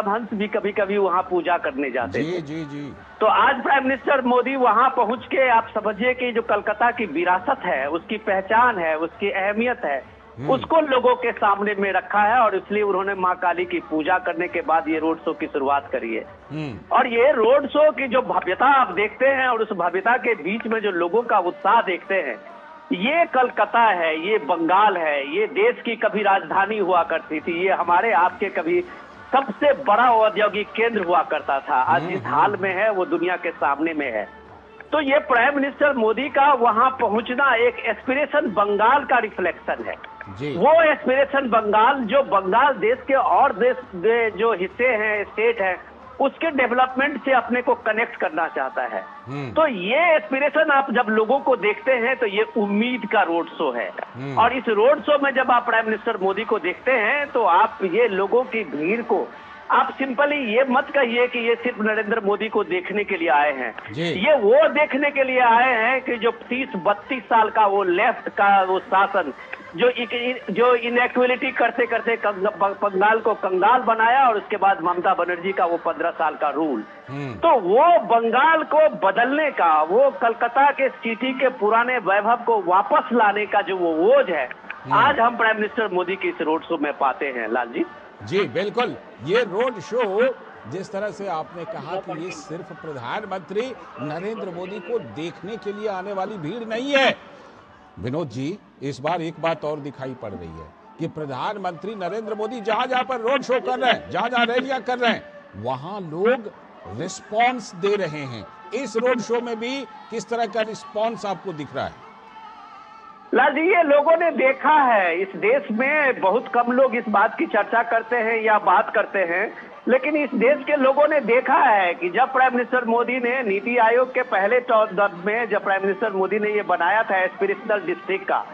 हंस भी कभी कभी वहाँ पूजा करने जाते थे। जी जी। तो आज प्राइम मिनिस्टर मोदी वहाँ पहुँच के आप समझिए कि जो कलकत्ता की विरासत है, उसकी पहचान है, उसकी अहमियत है, उसको लोगों के सामने में रखा है, और इसलिए उन्होंने माँ काली की पूजा करने के बाद ये रोड शो की शुरुआत करी है। और ये रोड शो की जो भव्यता आप देखते हैं और उस भव्यता के बीच में जो लोगों का उत्साह देखते हैं, ये कलकत्ता है, ये बंगाल है, ये देश की कभी राजधानी हुआ करती थी, ये हमारे आपके कभी सबसे बड़ा औद्योगिक केंद्र हुआ करता था। आज जिस हाल में है वो दुनिया के सामने में है। तो ये प्राइम मिनिस्टर मोदी का वहां पहुंचना एक एस्पिरेशन बंगाल का रिफ्लेक्शन है। वो एस्पिरेशन बंगाल जो बंगाल देश के और देश जो हिस्से हैं, स्टेट हैं, उसके डेवलपमेंट से अपने को कनेक्ट करना चाहता है। तो ये एस्पिरेशन आप जब लोगों को देखते हैं तो ये उम्मीद का रोड शो है। और इस रोड शो में जब आप प्राइम मिनिस्टर मोदी को देखते हैं तो आप ये लोगों की भीड़ को आप सिंपली ये मत कहिए कि ये सिर्फ नरेंद्र मोदी को देखने के लिए आए हैं। ये वो देखने के लिए आए हैं कि जो 30-32 साल का वो लेफ्ट का वो शासन जो इनएक्टिविटी करते करते बंगाल को कंगाल बनाया, और उसके बाद ममता बनर्जी का वो 15 साल का रूल, तो वो बंगाल को बदलने का, वो कलकत्ता के सिटी के पुराने वैभव को वापस लाने का जो वो ओज है, आज हम प्राइम मिनिस्टर मोदी के इस रोड शो में पाते हैं। लाल जी जी बिल्कुल, ये रोड शो जिस तरह से आपने कहा कि ये सिर्फ प्रधानमंत्री नरेंद्र मोदी को देखने के लिए आने वाली भीड़ नहीं है। विनोद जी, इस बार एक बात और दिखाई पड़ रही है कि प्रधानमंत्री नरेंद्र मोदी जहां जहां पर रोड शो कर रहे हैं, जहां जहां रैलियां कर रहे हैं, वहां लोग रिस्पॉन्स दे रहे हैं। इस रोड शो में भी किस तरह का रिस्पॉन्स आपको दिख रहा है? लाल जी, ये लोगों ने देखा है। इस देश में बहुत कम लोग इस बात की चर्चा करते हैं या बात करते हैं, लेकिन इस देश के लोगों ने देखा है कि जब प्राइम मिनिस्टर मोदी ने नीति आयोग के पहले दौर में जब प्राइम मिनिस्टर मोदी ने ये बनाया था एस्पिरेशनल डिस्ट्रिक्ट का,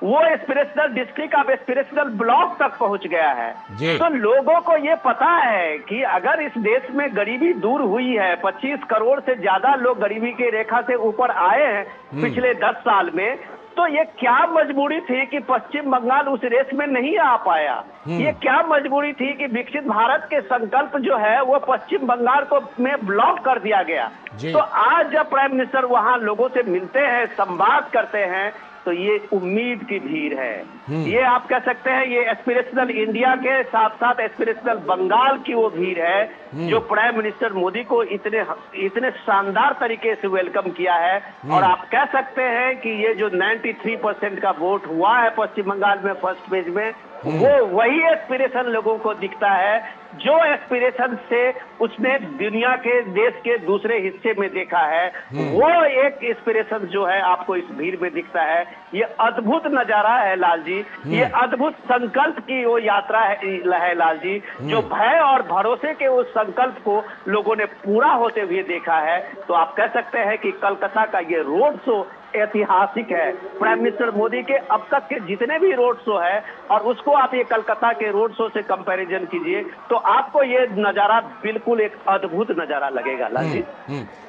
वो एस्पिरेशनल डिस्ट्रिक्ट अब एस्पिरेशनल ब्लॉक तक पहुंच गया है। तो लोगों को ये पता है कि अगर इस देश में गरीबी दूर हुई है, 25 करोड़ से ज्यादा लोग गरीबी की रेखा से ऊपर आए हैं पिछले 10 साल में, तो ये क्या मजबूरी थी कि पश्चिम बंगाल उस रेस में नहीं आ पाया? ये क्या मजबूरी थी कि विकसित भारत के संकल्प जो है वो पश्चिम बंगाल को में ब्लॉक कर दिया गया? तो आज जब प्राइम मिनिस्टर वहां लोगों से मिलते हैं, संवाद करते हैं, तो ये उम्मीद की भीड़ है। ये आप कह सकते हैं ये एस्पिरेशनल इंडिया के साथ साथ एस्पिरेशनल बंगाल की वो भीड़ है जो प्राइम मिनिस्टर मोदी को इतने शानदार तरीके से वेलकम किया है। और आप कह सकते हैं कि ये जो 93% का वोट हुआ है पश्चिम बंगाल में फर्स्ट फेज में, वो वही एस्पिरेशन लोगों को दिखता है जो एस्पिरेशन से उसने दुनिया के देश के दूसरे हिस्से में देखा है। वो एक एस्पिरेशन जो है आपको इस भीड़ में दिखता है। ये अद्भुत नजारा है लाल जी, ये अद्भुत संकल्प की वो यात्रा है लाल जी, जो भय और भरोसे के उस संकल्प को लोगों ने पूरा होते हुए देखा है। तो आप कह सकते हैं कि कलकत्ता का ये रोड शो ऐतिहासिक है। प्राइम मिनिस्टर मोदी के अब तक के जितने भी रोड शो है और उसको आप ये कलकत्ता के रोड शो से कंपैरिजन कीजिए तो आपको ये नजारा बिल्कुल एक अद्भुत नजारा लगेगा लाल जी।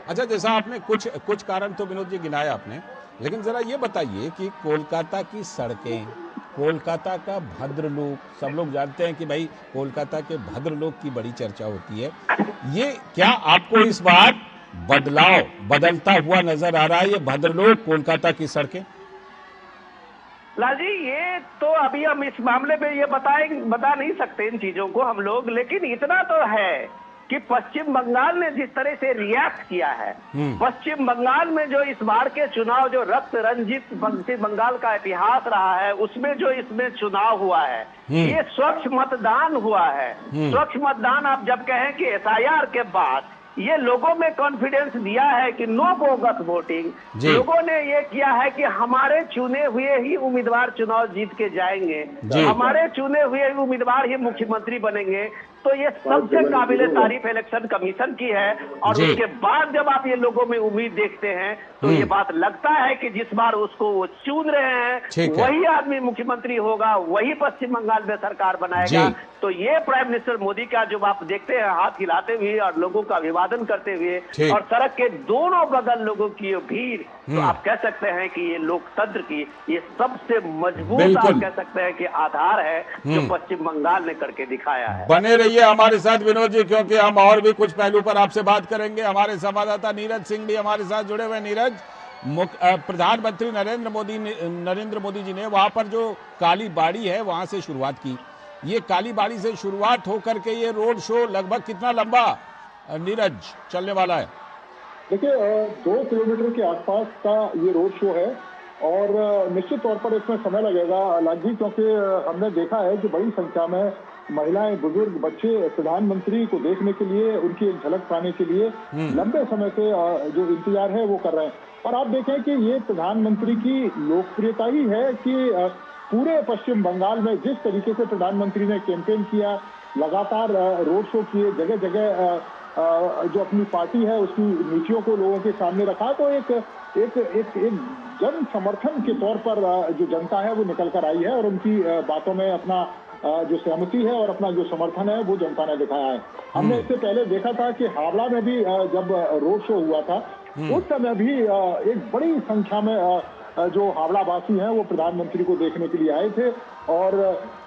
अच्छा, जैसा आपने कुछ कारण तो विनोद जी गिनाया आपने, लेकिन जरा ये बताइए कि कोलकाता की सड़कें, कोलकाता का भद्रलोक, सब लोग जानते हैं कि भाई कोलकाता के भद्रलोक की बड़ी चर्चा होती है, ये क्या आपको इस बार बदलता हुआ नजर आ रहा है ये भद्रलोक, कोलकाता की सड़कें? लाल जी, ये तो अभी हम इस मामले में ये बता नहीं सकते इन चीजों को हम लोग, लेकिन इतना तो है कि पश्चिम बंगाल ने जिस तरह से रिएक्ट किया है, पश्चिम बंगाल में जो इस बार के चुनाव जो रक्त रंजित पश्चिम बंगाल का इतिहास रहा है, उसमें जो इसमें चुनाव हुआ है, ये स्वच्छ मतदान हुआ है। स्वच्छ मतदान आप जब कहें कि एसआईआर के बाद ये लोगों में कॉन्फिडेंस दिया है कि नो बोगस वोटिंग, लोगों ने ये किया है कि हमारे चुने हुए ही उम्मीदवार चुनाव जीत के जाएंगे, हमारे चुने हुए ही उम्मीदवार ही मुख्यमंत्री बनेंगे। तो ये सबसे काबिले तारीफ इलेक्शन कमीशन की है। और उसके बाद जब आप ये लोगों में उम्मीद देखते हैं तो ये बात लगता है कि जिस बार उसको वो चुन रहे हैं वही आदमी मुख्यमंत्री होगा, वही पश्चिम बंगाल में सरकार बनाएगा। तो ये प्राइम मिनिस्टर मोदी का जो आप देखते हैं हाथ हिलाते हुए और लोगों का अभिवादन करते हुए और सड़क के दोनों बगल लोगों की भीड़, तो आप कह सकते हैं कि ये लोकतंत्र की ये सबसे मजबूत आप कह सकते हैं कि आधार है जो पश्चिम बंगाल ने करके दिखाया है। बने रहिए रहिए हमारे साथ विनोद जी, क्योंकि हम और भी कुछ पहलू पर आपसे बात करेंगे। हमारे संवाददाता नीरज सिंह भी हमारे साथ जुड़े हुए। नीरज, प्रधानमंत्री नरेंद्र मोदी जी ने वहां पर जो काली बाड़ी है वहां से शुरुआत की। ये काली बाड़ी से शुरुआत होकर के ये रोड शो लगभग कितना लंबा नीरज चलने वाला है? देखिए 2 किलोमीटर के आसपास का ये रोड शो है और निश्चित तौर पर इसमें समय लगेगा लालजी, क्योंकि हमने देखा है कि बड़ी संख्या में महिलाएं, बुजुर्ग, बच्चे प्रधानमंत्री को देखने के लिए, उनकी एक झलक पाने के लिए लंबे समय से जो इंतजार है वो कर रहे हैं। और आप देखें कि ये प्रधानमंत्री की लोकप्रियता ही है कि पूरे पश्चिम बंगाल में जिस तरीके से प्रधानमंत्री ने कैंपेन किया, लगातार रोड शो किए, जगह जगह जो अपनी पार्टी है उसकी नीतियों को लोगों के सामने रखा, तो एक एक एक एक जन समर्थन के तौर पर जो जनता है वो निकल कर आई है और उनकी बातों में अपना जो सहमति है और अपना जो समर्थन है वो जनता ने दिखाया है। हमने इससे पहले देखा था कि हावड़ा में भी जब रोड शो हुआ था उस समय भी एक बड़ी संख्या में जो हावड़ा वासी हैं वो प्रधानमंत्री को देखने के लिए आए थे और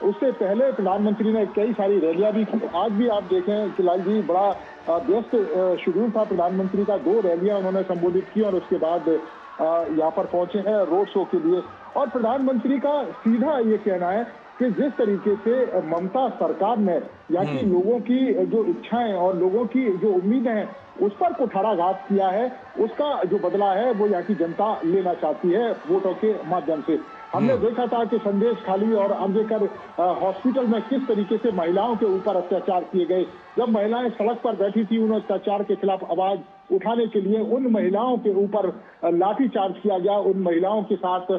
उससे पहले प्रधानमंत्री ने कई सारी रैलियां भी की। आज भी आप देखें कि लाल जी बड़ा व्यस्त शेड्यूल था प्रधानमंत्री का, 2 रैलियां उन्होंने संबोधित की और उसके बाद यहाँ पर पहुंचे हैं रोड शो के लिए। और प्रधानमंत्री का सीधा ये कहना है कि जिस तरीके से ममता सरकार ने यहाँ की लोगों की जो इच्छाएं और लोगों की जो उम्मीदें हैं उस पर कुठाराघात किया है, उसका जो बदला है वो यहाँ की जनता लेना चाहती है वोटों के माध्यम से। हमने देखा था कि संदेश खाली और अम्बेडकर हॉस्पिटल में किस तरीके से महिलाओं के ऊपर अत्याचार किए गए। जब महिलाएं सड़क पर बैठी थी उन अत्याचार के खिलाफ आवाज उठाने के लिए उन महिलाओं के ऊपर लाठीचार्ज किया गया, उन महिलाओं के साथ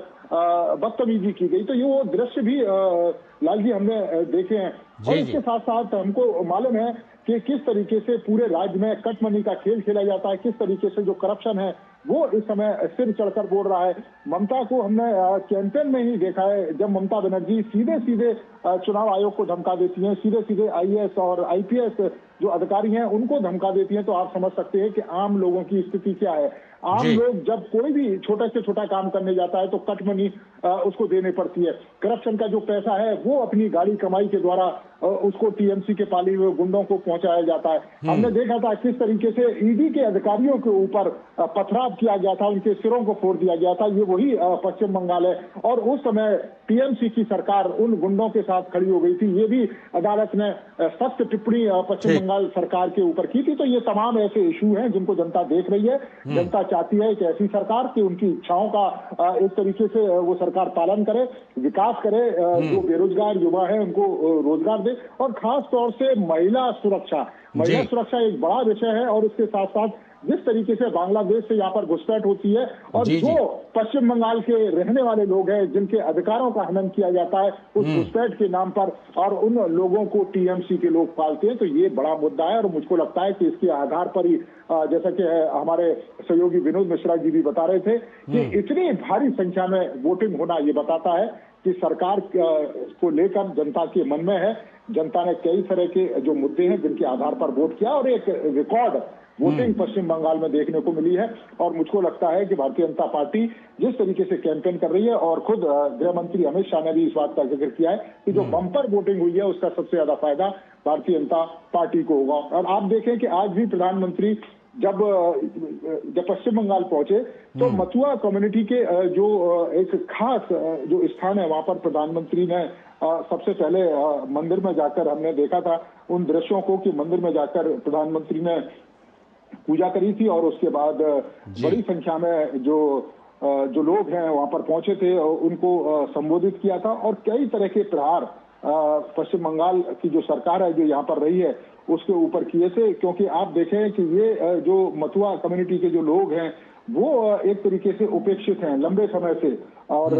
बदतमीजी की गई। तो ये वो दृश्य भी लाल जी हमने देखे हैं। और इसके साथ साथ हमको मालूम है कि किस तरीके से पूरे राज्य में कट मनी का खेल खेला जाता है, किस तरीके से जो करप्शन है वो इस समय सिर चढ़कर बोल रहा है। ममता को हमने कैंपेन में ही देखा है, जब ममता बनर्जी सीधे सीधे चुनाव आयोग को धमका देती हैं, सीधे सीधे आईएएस और आईपीएस जो अधिकारी हैं उनको धमका देती हैं, तो आप समझ सकते हैं कि आम लोगों की स्थिति क्या है। आम लोग जब कोई भी छोटा से छोटा काम करने जाता है तो कट मनी उसको देने पड़ती है। करप्शन का जो पैसा है वो अपनी गाड़ी कमाई के द्वारा उसको टीएमसी के पाले हुए गुंडों को पहुंचाया जाता है। हमने देखा था किस तरीके से ईडी के अधिकारियों के ऊपर पथराव किया गया था, उनके सिरों को फोड़ दिया गया था। ये वही पश्चिम बंगाल है और उस समय टीएमसी की सरकार उन गुंडों के साथ खड़ी हो गई थी। ये भी अदालत ने सख्त टिप्पणी पश्चिम बंगाल सरकार के ऊपर की थी। तो ये तमाम ऐसे इशू हैं जिनको जनता देख रही है। जनता चाहती है कि ऐसी सरकार की उनकी इच्छाओं का एक तरीके से वो सरकार पालन करे, विकास करे, जो बेरोजगार युवा है उनको रोजगार दे और खास तौर से महिला सुरक्षा एक बड़ा विषय है। और उसके साथ साथ जिस तरीके से बांग्लादेश से यहाँ पर घुसपैठ होती है और जो पश्चिम बंगाल के रहने वाले लोग हैं जिनके अधिकारों का हनन किया जाता है उस घुसपैठ के नाम पर और उन लोगों को टीएमसी के लोग पालते हैं, तो ये बड़ा मुद्दा है। और मुझको लगता है कि इसके आधार पर ही जैसा कि हमारे सहयोगी विनोद मिश्रा जी भी बता रहे थे कि इतनी भारी संख्या में वोटिंग होना ये बताता है कि सरकार को लेकर जनता के मन में है। जनता ने कई तरह के जो मुद्दे हैं जिनके आधार पर वोट किया और एक रिकॉर्ड वोटिंग पश्चिम बंगाल में देखने को मिली है। और मुझको लगता है कि भारतीय जनता पार्टी जिस तरीके से कैंपेन कर रही है और खुद गृह मंत्री अमित शाह ने भी इस बात का जिक्र किया है कि जो बम्पर वोटिंग हुई है उसका सबसे ज्यादा फायदा भारतीय जनता पार्टी को होगा। और आप देखें कि आज भी प्रधानमंत्री जब पश्चिम बंगाल पहुंचे तो मथुआ कम्युनिटी के जो एक खास जो स्थान है वहां पर प्रधानमंत्री ने सबसे पहले मंदिर में जाकर हमने देखा था उन दृश्यों को कि मंदिर में जाकर प्रधानमंत्री ने पूजा करी थी और उसके बाद बड़ी संख्या में जो लोग हैं वहां पर पहुंचे थे उनको संबोधित किया था। और कई तरह के प्रहार पश्चिम बंगाल की जो सरकार है जो यहाँ पर रही है उसके ऊपर किए थे, क्योंकि आप देखें कि ये जो मथुआ कम्युनिटी के जो लोग हैं वो एक तरीके से उपेक्षित हैं लंबे समय से। और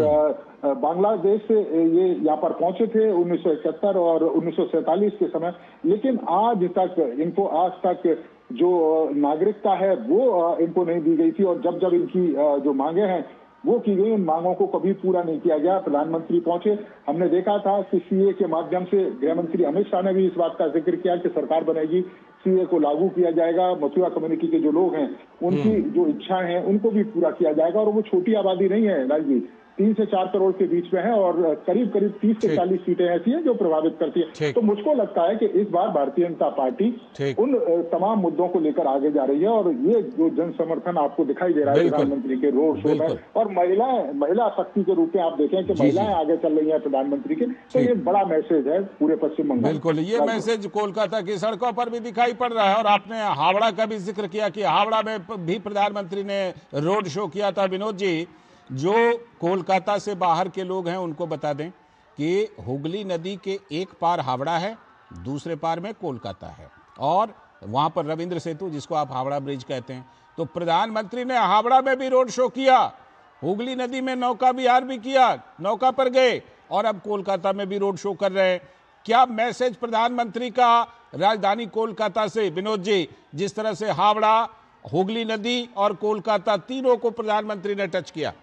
बांग्लादेश से ये यहाँ पर पहुंचे थे 1971 और 1947 के समय, लेकिन आज तक जो नागरिकता है वो इनको नहीं दी गई थी। और जब इनकी जो मांगे हैं वो की गई, उन मांगों को कभी पूरा नहीं किया गया। प्रधानमंत्री पहुंचे, हमने देखा था कि सीए के माध्यम से गृह मंत्री अमित शाह ने भी इस बात का जिक्र किया कि सरकार बनेगी, सीए को लागू किया जाएगा, मथुरा कम्युनिटी के जो लोग हैं उनकी जो इच्छाएं हैं उनको भी पूरा किया जाएगा। और वो छोटी आबादी नहीं है लाल जी, 3 से 4 करोड़ के बीच में है और करीब करीब 30 से 40 सीटें ऐसी हैं जो प्रभावित करती है। तो मुझको लगता है कि इस बार भारतीय जनता पार्टी उन तमाम मुद्दों को लेकर आगे जा रही है और ये जो जन समर्थन आपको दिखाई दे रहा है प्रधानमंत्री के रोड शो में, और महिला शक्ति के रूप में आप देखें कि महिलाएं आगे चल रही है प्रधानमंत्री के, तो ये बड़ा मैसेज है पूरे पश्चिम बंगाल। बिल्कुल, ये मैसेज कोलकाता की सड़कों पर भी दिखाई पड़ रहा है। और आपने हावड़ा का भी जिक्र किया कि हावड़ा में भी प्रधानमंत्री ने रोड शो किया था। विनोद जी, जो कोलकाता से बाहर के लोग हैं उनको बता दें कि हुगली नदी के एक पार हावड़ा है, दूसरे पार में कोलकाता है, और वहां पर रविंद्र सेतु जिसको आप हावड़ा ब्रिज कहते हैं। तो प्रधानमंत्री ने हावड़ा में भी रोड शो किया, हुगली नदी में नौका विहार भी किया, नौका पर गए, और अब कोलकाता में भी रोड शो कर रहे हैं। क्या मैसेज प्रधानमंत्री का राजधानी कोलकाता से, विनोद जी, जिस तरह से हावड़ा, हुगली नदी और कोलकाता तीनों को प्रधानमंत्री ने टच किया?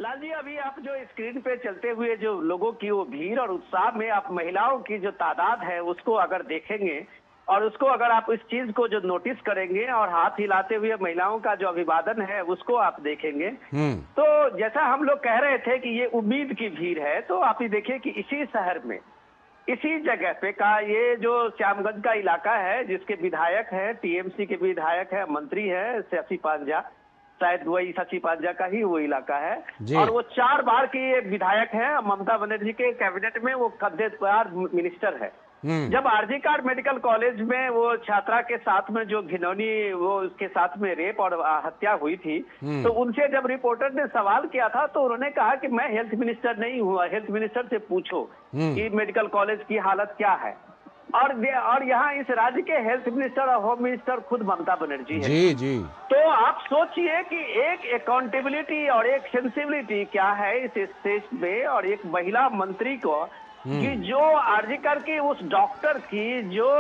लाल जी, अभी आप जो स्क्रीन पे चलते हुए जो लोगों की वो भीड़ और उत्साह में आप महिलाओं की जो तादाद है उसको अगर देखेंगे और उसको अगर आप इस चीज को जो नोटिस करेंगे और हाथ हिलाते हुए महिलाओं का जो अभिवादन है उसको आप देखेंगे, तो जैसा हम लोग कह रहे थे कि ये उम्मीद की भीड़ है, तो आप ये देखिए कि इसी शहर में, इसी जगह पे का ये जो श्यामगंज का इलाका है जिसके विधायक है, टीएमसी के विधायक है, मंत्री है शशि पांजा, शायद वही शशि पांजा का ही वो इलाका है, और वो 4 बार के विधायक है, ममता बनर्जी के कैबिनेट में वो कद्देदार मिनिस्टर है। जब आरजी कार्ड मेडिकल कॉलेज में वो छात्रा के साथ में जो घिनौनी वो उसके साथ में रेप और हत्या हुई थी, तो उनसे जब रिपोर्टर ने सवाल किया था तो उन्होंने कहा कि मैं हेल्थ मिनिस्टर नहीं हुआ, हेल्थ मिनिस्टर से पूछो कि मेडिकल कॉलेज की हालत क्या है। और यहाँ इस राज्य के हेल्थ मिनिस्टर और होम मिनिस्टर खुद ममता बनर्जी है। जी। तो आप सोचिए कि एक अकाउंटेबिलिटी और एक सेंसिबिलिटी क्या है इस स्टेज में, और एक महिला मंत्री को कि जो आर्जिकर की उस डॉक्टर की, जो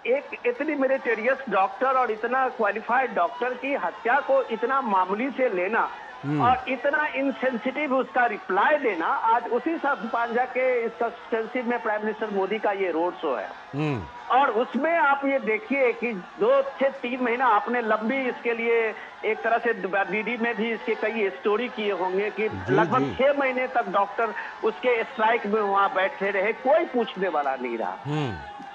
एक इतनी मेरिटोरियस डॉक्टर और इतना क्वालिफाइड डॉक्टर की हत्या को इतना मामूली से लेना और इतना इनसेंसिटिव उसका रिप्लाई देना, आज उसी शशि पांजा के इस कंस्टिट्यूंसी में प्राइम मिनिस्टर मोदी का ये रोड शो है। और उसमें आप ये देखिए कि 2 से 3 महीना आपने लंबी इसके लिए एक तरह से डीडी में भी इसके कई स्टोरी किए होंगे कि लगभग 6 महीने तक डॉक्टर उसके स्ट्राइक में वहां बैठे रहे, कोई पूछने वाला नहीं रहा।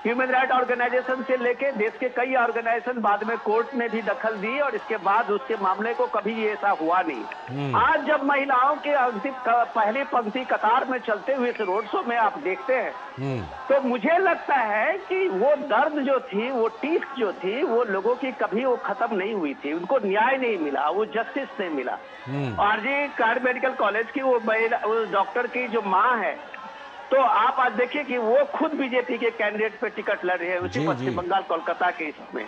ह्यूमन राइट ऑर्गेनाइजेशन से लेके देश के कई ऑर्गेनाइजेशन बाद में कोर्ट ने भी दखल दी और इसके बाद उसके मामले को कभी ऐसा हुआ नहीं। आज जब महिलाओं के अंतिम पहली पंक्ति कतार में चलते हुए इस रोड शो में आप देखते हैं, तो मुझे लगता है कि वो दर्द जो थी, वो टीस जो थी, वो लोगों की कभी वो खत्म नहीं हुई थी, उनको न्याय नहीं मिला, वो जस्टिस नहीं मिला। आरजी कार्ड मेडिकल कॉलेज की वो डॉक्टर की जो माँ है, तो आप आज देखिए कि वो खुद बीजेपी के कैंडिडेट पे टिकट लड़ रहे हैं उसी पश्चिम बंगाल कोलकाता के इसमें।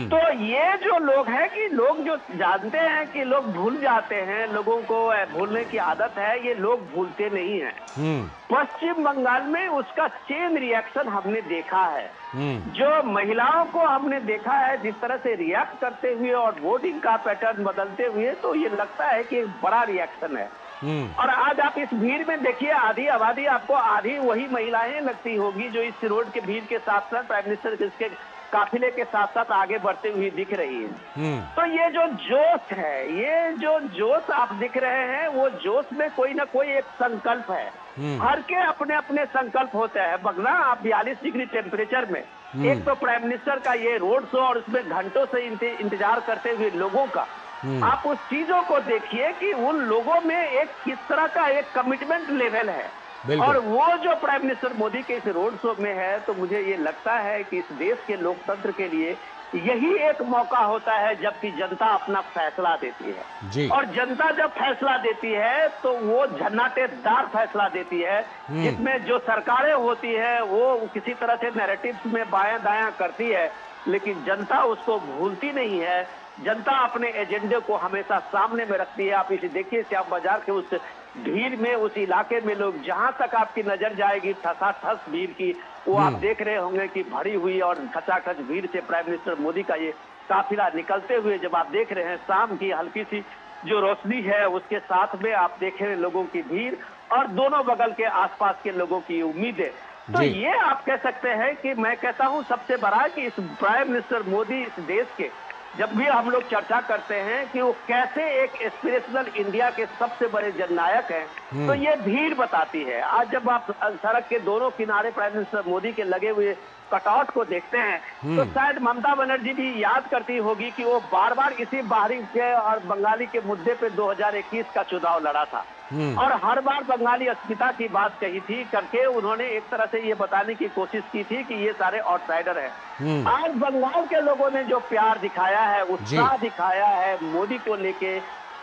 तो ये जो लोग हैं कि लोग जो जानते हैं कि लोग भूल जाते हैं, लोगों को भूलने की आदत है, ये लोग भूलते नहीं हैं। पश्चिम बंगाल में उसका चेन रिएक्शन हमने देखा है, जो महिलाओं को हमने देखा है जिस तरह से रिएक्ट करते हुए और वोटिंग का पैटर्न बदलते हुए, तो ये लगता है कि एक बड़ा रिएक्शन है। और आज आप इस भीड़ में देखिए, आधी आबादी आपको आधी वही महिलाएं लगती होगी जो इस रोड के भीड़ के साथ साथ प्राइम मिनिस्टर के काफिले के साथ साथ आगे बढ़ते हुए दिख रही है। तो ये जो जोश है, ये जो जोश आप दिख रहे हैं, वो जोश में कोई ना कोई एक संकल्प है। हर के अपने अपने संकल्प होते हैं। बगना आप 42 डिग्री टेम्परेचर में एक तो प्राइम मिनिस्टर का ये रोड शो और उसमें घंटों से इंतजार करते हुए लोगों का, आप उस चीजों को देखिए कि उन लोगों में एक किस तरह का एक कमिटमेंट लेवल है, और वो जो प्राइम मिनिस्टर मोदी के इस रोड शो में है, तो मुझे ये लगता है कि इस देश के लोकतंत्र के लिए यही एक मौका होता है जबकि जनता अपना फैसला देती है जी। और जनता जब फैसला देती है तो वो झन्नाटेदार फैसला देती है, जिसमें जो सरकारें होती है वो किसी तरह से नैरेटिव्स में बायां दायां करती है, लेकिन जनता उसको भूलती नहीं है। जनता अपने एजेंडे को हमेशा सामने में रखती है। आप इसे देखिए, श्याम बाजार के उस भीड़ में, उस इलाके में लोग जहां तक आपकी नजर जाएगी ठसाठस भीड़ की, वो आप देख रहे होंगे कि भरी हुई और खचाखच भीड़ से प्राइम मिनिस्टर मोदी का ये काफिला निकलते हुए जब आप देख रहे हैं, शाम की हल्की सी जो रोशनी है उसके साथ में आप देख रहे हैं लोगों की भीड़ और दोनों बगल के आसपास के लोगों की उम्मीदें। तो ये आप कह सकते हैं कि मैं कहता हूं सबसे बड़ा कि इस प्राइम मिनिस्टर मोदी इस देश के जब भी हम लोग चर्चा करते हैं कि वो कैसे एक एस्पिरेशनल इंडिया के सबसे बड़े जननायक हैं, तो ये भीड़ बताती है। आज जब आप सड़क के दोनों किनारे प्राइम मिनिस्टर मोदी के लगे हुए कटआउट को देखते हैं, तो शायद ममता बनर्जी भी याद करती होगी कि वो बार बार इसी बाहरी के और बंगाली के मुद्दे पे 2021 का चुनाव लड़ा था और हर बार बंगाली अस्मिता की बात कही थी करके उन्होंने एक तरह से ये बताने की कोशिश की थी कि ये सारे आउटसाइडर हैं। आज बंगाल के लोगों ने जो प्यार दिखाया है, उत्साह दिखाया है मोदी को लेके,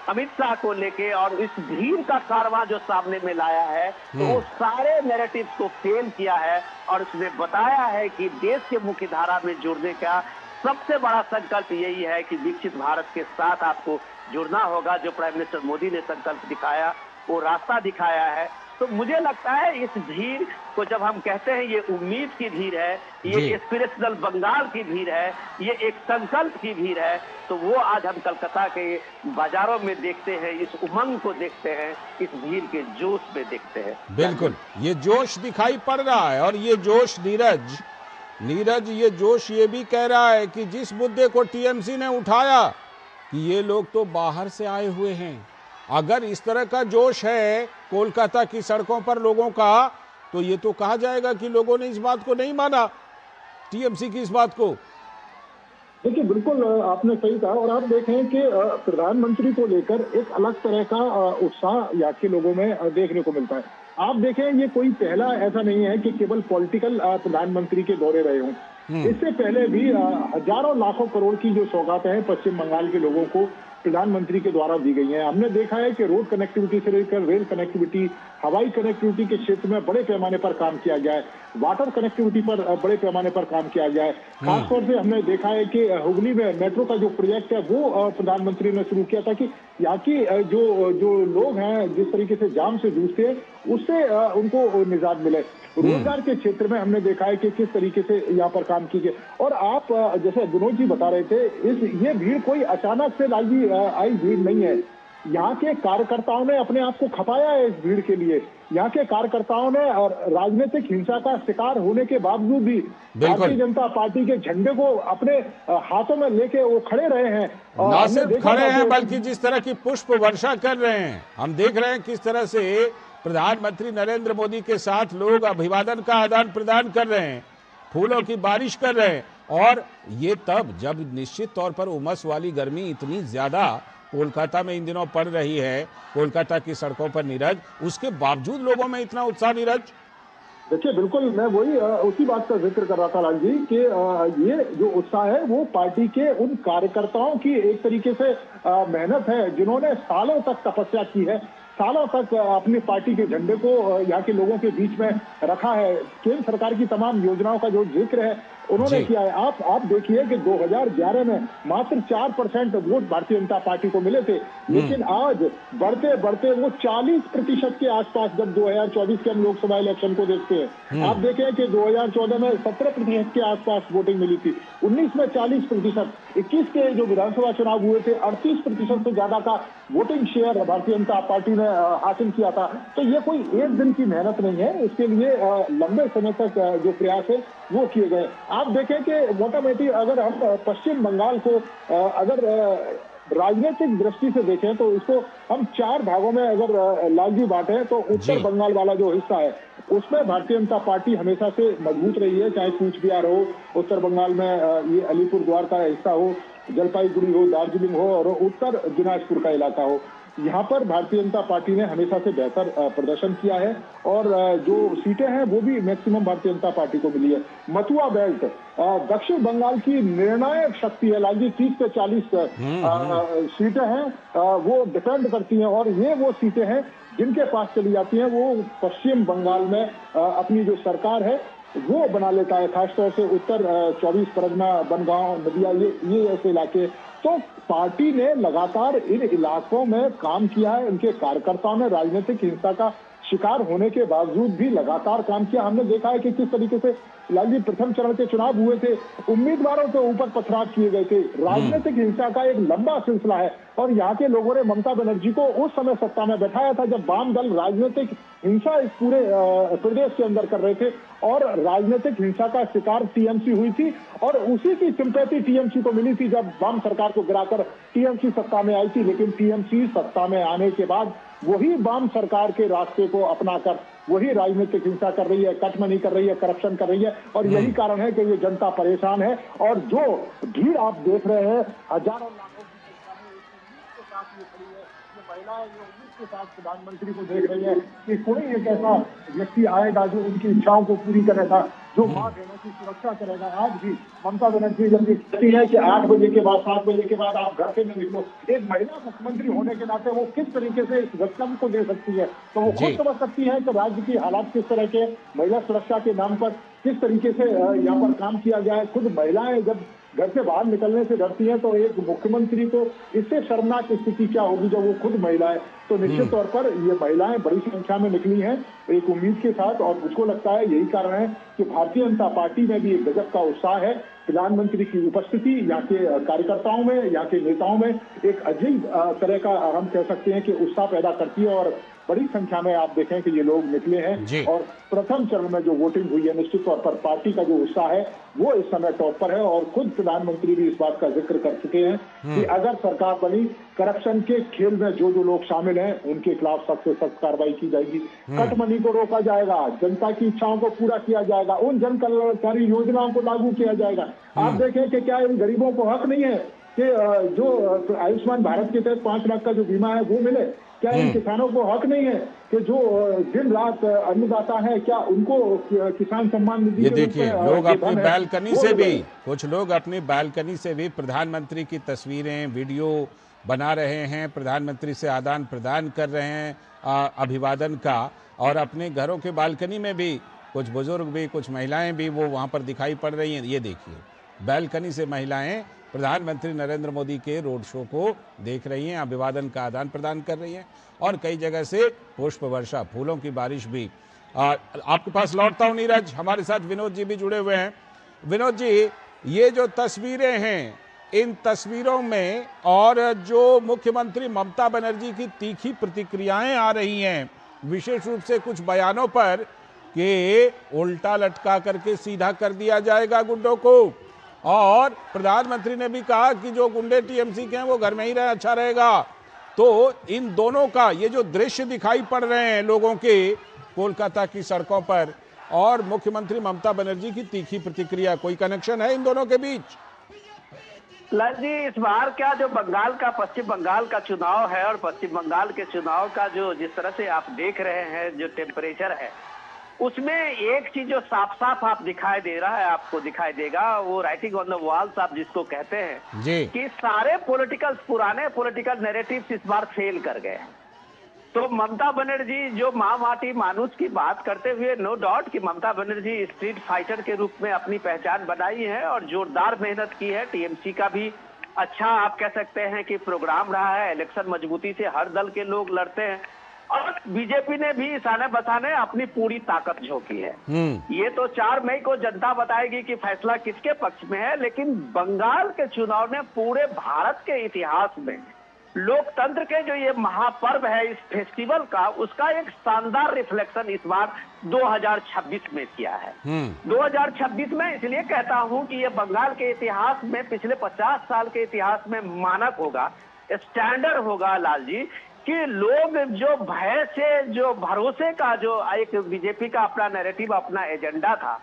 अमित शाह को लेके और इस भीड़ का कारवां जो सामने में लाया है, तो वो सारे नैरेटिव्स को फेल किया है और उसने बताया है कि देश के मुख्य धारा में जुड़ने का सबसे बड़ा संकल्प यही है कि विकसित भारत के साथ आपको जुड़ना होगा। जो प्राइम मिनिस्टर मोदी ने संकल्प दिखाया, वो रास्ता दिखाया है। तो मुझे लगता है इस भीड़ को जब हम कहते हैं ये उम्मीद की भीड़ है, ये एस्पिरेशनल बंगाल की भीड़ है, ये एक संकल्प की भीड़ है, तो वो आज हम कलकत्ता के बाजारों में देखते हैं, इस उमंग को देखते हैं, इस भीड़ के जोश में देखते हैं। बिल्कुल, ये जोश दिखाई पड़ रहा है और ये जोश नीरज ये जोश ये भी कह रहा है कि जिस मुद्दे को टीएमसी ने उठाया कि ये लोग तो बाहर से आए हुए हैं, अगर इस तरह का जोश है कोलकाता की सड़कों पर लोगों का, तो ये तो कहा जाएगा कि लोगों ने इस बात को नहीं माना, टीएमसी की इस बात को। देखिए, बिल्कुल आपने सही कहा और आप देखें कि प्रधानमंत्री को लेकर एक अलग तरह का उत्साह यहाँ के लोगों में देखने को मिलता है। आप देखें, ये कोई पहला ऐसा नहीं है कि केवल पॉलिटिकल प्रधानमंत्री के दौरे रहे हों। इससे पहले भी हजारों लाखों करोड़ की जो सौगातें हैं पश्चिम बंगाल के लोगों को प्रधानमंत्री के द्वारा दी गई हैं। हमने देखा है कि रोड कनेक्टिविटी से लेकर रेल कनेक्टिविटी, हवाई कनेक्टिविटी के क्षेत्र में बड़े पैमाने पर काम किया गया है, वाटर कनेक्टिविटी पर बड़े पैमाने पर काम किया गया है। खासतौर से हमने देखा है कि हुगली में मेट्रो का जो प्रोजेक्ट है वो प्रधानमंत्री ने शुरू किया था कि यहाँ की जो लोग हैं जिस तरीके से जाम से जूझते हैं उससे उनको निजात मिले। रोजगार के क्षेत्र में हमने देखा है कि किस तरीके से यहाँ पर काम की गई। और आप जैसे विनोद जी बता रहे थे, ये भीड़ कोई अचानक से आई भीड़ नहीं है। यहाँ के कार्यकर्ताओं ने अपने आप को खपाया है इस भीड़ के लिए। यहाँ के कार्यकर्ताओं ने और राजनीतिक हिंसा का शिकार होने के बावजूद भी भारतीय जनता पार्टी के झंडे को अपने हाथों में लेके वो खड़े रहे हैं। ना सिर्फ खड़े हैं बल्कि जिस तरह की पुष्प वर्षा कर रहे हैं, हम देख रहे हैं किस तरह से प्रधानमंत्री नरेंद्र मोदी के साथ लोग अभिवादन का आदान प्रदान कर रहे हैं, फूलों की बारिश कर रहे हैं। और ये तब जब निश्चित तौर पर उमस वाली गर्मी इतनी ज्यादा कोलकाता में इन दिनों पड़ रही है, कोलकाता की सड़कों पर नीरज, उसके बावजूद लोगों में इतना उत्साह नीरज। देखिए, बिल्कुल मैं वही उसी बात का जिक्र कर रहा था लाल जी कि ये जो उत्साह है वो पार्टी के उन कार्यकर्ताओं की एक तरीके से मेहनत है जिन्होंने सालों तक तपस्या की है, सालों तक अपनी पार्टी के झंडे को यहाँ के लोगों के बीच में रखा है। केंद्र सरकार की तमाम योजनाओं का जो जिक्र है उन्होंने किया है। आप देखिए कि 2011 में मात्र 4% वोट भारतीय जनता पार्टी को मिले थे, लेकिन आज बढ़ते बढ़ते वो 40% के आसपास, जब 2024 के हम लोकसभा इलेक्शन को देखते हैं, आप देखें कि 2014 में 17% के आसपास वोटिंग मिली थी, 19 में 40%, 21 के जो विधानसभा चुनाव हुए थे 38% से ज्यादा का voting share Bharatiya Janata party ने हासिल किया था। तो ये कोई एक दिन की मेहनत नहीं है, इसके लिए लंबे समय तक जो प्रयास है वो किए गए। आप देखें कि मोटामोटी अगर हम पश्चिम बंगाल को अगर राजनीतिक दृष्टि से देखें तो इसको हम 4 भागों में अगर लालजी बांटे तो उत्तर बंगाल वाला जो हिस्सा है उसमें भारतीय जनता पार्टी हमेशा से मजबूत रही है, चाहे कूच बिहार हो, उत्तर बंगाल में ये अलीपुर द्वार का हिस्सा हो, जलपाईगुड़ी हो, दार्जिलिंग हो और उत्तर दिनाजपुर का इलाका हो। यहाँ पर भारतीय जनता पार्टी ने हमेशा से बेहतर प्रदर्शन किया है और जो सीटें हैं वो भी मैक्सिमम भारतीय जनता पार्टी को मिली है। मथुआ बेल्ट दक्षिण बंगाल की निर्णायक शक्ति है लालजी, 30 से 40 सीटें हैं वो डिपेंड करती हैं और ये वो सीटें हैं जिनके पास चली जाती हैं वो पश्चिम बंगाल में अपनी जो सरकार है वो बना लेता है। खासतौर से उत्तर 24 परगना, बनगांव, नदिया, ये ऐसे इलाके। तो पार्टी ने लगातार इन इलाकों में काम किया है, उनके कार्यकर्ताओं ने राजनीतिक हिंसा का शिकार होने के बावजूद भी लगातार काम किया। हमने देखा है कि किस तरीके से लालजी प्रथम चरण के चुनाव हुए थे, उम्मीदवारों के ऊपर पथराव किए गए थे, राजनीतिक हिंसा का एक लंबा सिलसिला है। और यहाँ के लोगों ने ममता बनर्जी को उस समय सत्ता में बैठाया था जब वाम दल राजनीतिक हिंसा इस पूरे प्रदेश के अंदर कर रहे थे और राजनीतिक हिंसा का शिकार टीएमसी हुई थी और उसी की सिंपैथी टीएमसी को मिली थी जब वाम सरकार को गिराकर टीएमसी सत्ता में आई थी। लेकिन टीएमसी सत्ता में आने के बाद वही वाम सरकार के रास्ते को अपनाकर वही राजनीतिक हिंसा कर रही है, कटमनी कर रही है, करप्शन कर रही है और यही कारण है कि ये जनता परेशान है। और जो भीड़ आप देख रहे हैं, हजारों लाखों की संख्या में उम्मीद के साथ ये खड़ी है, ये महिलाएं ये उम्मीद के साथ प्रधानमंत्री को देख रही है कि कोई एक ऐसा व्यक्ति आएगा जो उनकी इच्छाओं को पूरी करेगा, जो मां बहनों की सुरक्षा करेगा। आज भी ममता बनर्जी जब ये कहती है कि 8 बजे के बाद 7 बजे के बाद आप घर से न निकलो, एक महिला मुख्यमंत्री होने के नाते वो किस तरीके से इस वक्तव्य को दे सकती है, तो वो खुद समझ सकती है कि राज्य की हालात किस तरह के, महिला सुरक्षा के नाम पर किस तरीके से यहाँ पर काम किया जाए। खुद महिलाएं जब घर से बाहर निकलने से डरती हैं तो एक मुख्यमंत्री को इससे शर्मनाक स्थिति क्या होगी जब वो खुद महिला है। तो निश्चित तौर पर ये महिलाएं बड़ी संख्या में निकली हैं एक उम्मीद के साथ और मुझको लगता है यही कारण है कि भारतीय जनता पार्टी में भी एक गजब का उत्साह है। प्रधानमंत्री की उपस्थिति यहाँ के कार्यकर्ताओं में, यहाँ के नेताओं में एक अजीब तरह का हम कह सकते हैं कि उत्साह पैदा करती है और बड़ी संख्या में आप देखें कि ये लोग निकले हैं और प्रथम चरण में जो वोटिंग हुई है निश्चित तौर पर पार्टी का जो उत्साह है वो इस समय टॉप पर है। और खुद प्रधानमंत्री भी इस बात का जिक्र कर चुके हैं कि अगर सरकार बनी, करप्शन के खेल में जो जो लोग शामिल हैं उनके खिलाफ सख्त से सख्त कार्रवाई की जाएगी, कटमनी को रोका जाएगा, जनता की इच्छाओं को पूरा किया जाएगा, उन जन कल्याणकारी योजनाओं को लागू किया जाएगा। आप देखें कि क्या इन गरीबों को हक नहीं है कि जो आयुष्मान भारत के तहत 5 लाख का जो बीमा है वो मिले? क्या इन किसानों को हक नहीं है कि जो दिन रात अन्नदाता है क्या उनको किसान सम्मान निधि? ये देखिए लोग अपनी बालकनी से भी, कुछ लोग अपनी बालकनी से भी प्रधानमंत्री की तस्वीरें, वीडियो बना रहे हैं, प्रधानमंत्री से आदान प्रदान कर रहे हैं अभिवादन का। और अपने घरों के बालकनी में भी कुछ बुजुर्ग भी, कुछ महिलाएं भी वो वहां पर दिखाई पड़ रही हैं। ये देखिए बालकनी से महिलाएं प्रधानमंत्री नरेंद्र मोदी के रोड शो को देख रही हैं, अभिवादन का आदान प्रदान कर रही हैं और कई जगह से पुष्प वर्षा, फूलों की बारिश भी। आपके पास लौटता हूं नीरज, हमारे साथ विनोद जी भी जुड़े हुए हैं। विनोद जी, ये जो तस्वीरें हैं, इन तस्वीरों में और जो मुख्यमंत्री ममता बनर्जी की तीखी प्रतिक्रियाएं आ रही हैं, विशेष रूप से कुछ बयानों पर कि उल्टा लटका करके सीधा कर दिया जाएगा गुंडों को, और प्रधानमंत्री ने भी कहा कि जो गुंडे टीएमसी के हैं वो घर में ही रहे, अच्छा रहेगा। तो इन दोनों का ये जो दृश्य दिखाई पड़ रहे हैं लोगों के कोलकाता की सड़कों पर और मुख्यमंत्री ममता बनर्जी की तीखी प्रतिक्रिया, कोई कनेक्शन है इन दोनों के बीच? लाल जी, इस बार क्या जो बंगाल का, पश्चिम बंगाल का चुनाव है और पश्चिम बंगाल के चुनाव का जो जिस तरह से आप देख रहे हैं जो टेम्परेचर है, उसमें एक चीज जो साफ साफ आप दिखाई दे रहा है, आपको दिखाई देगा, वो राइटिंग ऑन द वॉल्स आप जिसको कहते हैं जी, कि सारे पुराने पॉलिटिकल नैरेटिव्स इस बार फेल कर गए। तो ममता बनर्जी जो माँ माटी मानुष की बात करते हुए, नो डाउट कि ममता बनर्जी स्ट्रीट फाइटर के रूप में अपनी पहचान बनाई है और जोरदार मेहनत की है। टीएमसी का भी अच्छा आप कह सकते हैं कि प्रोग्राम रहा है, इलेक्शन मजबूती से हर दल के लोग लड़ते हैं और बीजेपी ने भी इसाने बसाने अपनी पूरी ताकत झोंकी है। ये तो 4 मई को जनता बताएगी कि फैसला किसके पक्ष में है। लेकिन बंगाल के चुनाव ने पूरे भारत के इतिहास में लोकतंत्र के जो ये महापर्व है, इस फेस्टिवल का, उसका एक शानदार रिफ्लेक्शन इस बार 2026 में किया है। 2026 में इसलिए कहता हूं कि ये बंगाल के इतिहास में, पिछले 50 साल के इतिहास में मानक होगा, स्टैंडर्ड होगा लाल जी, कि लोग जो भय से, जो भरोसे का जो एक बीजेपी का अपना नैरेटिव, अपना एजेंडा था,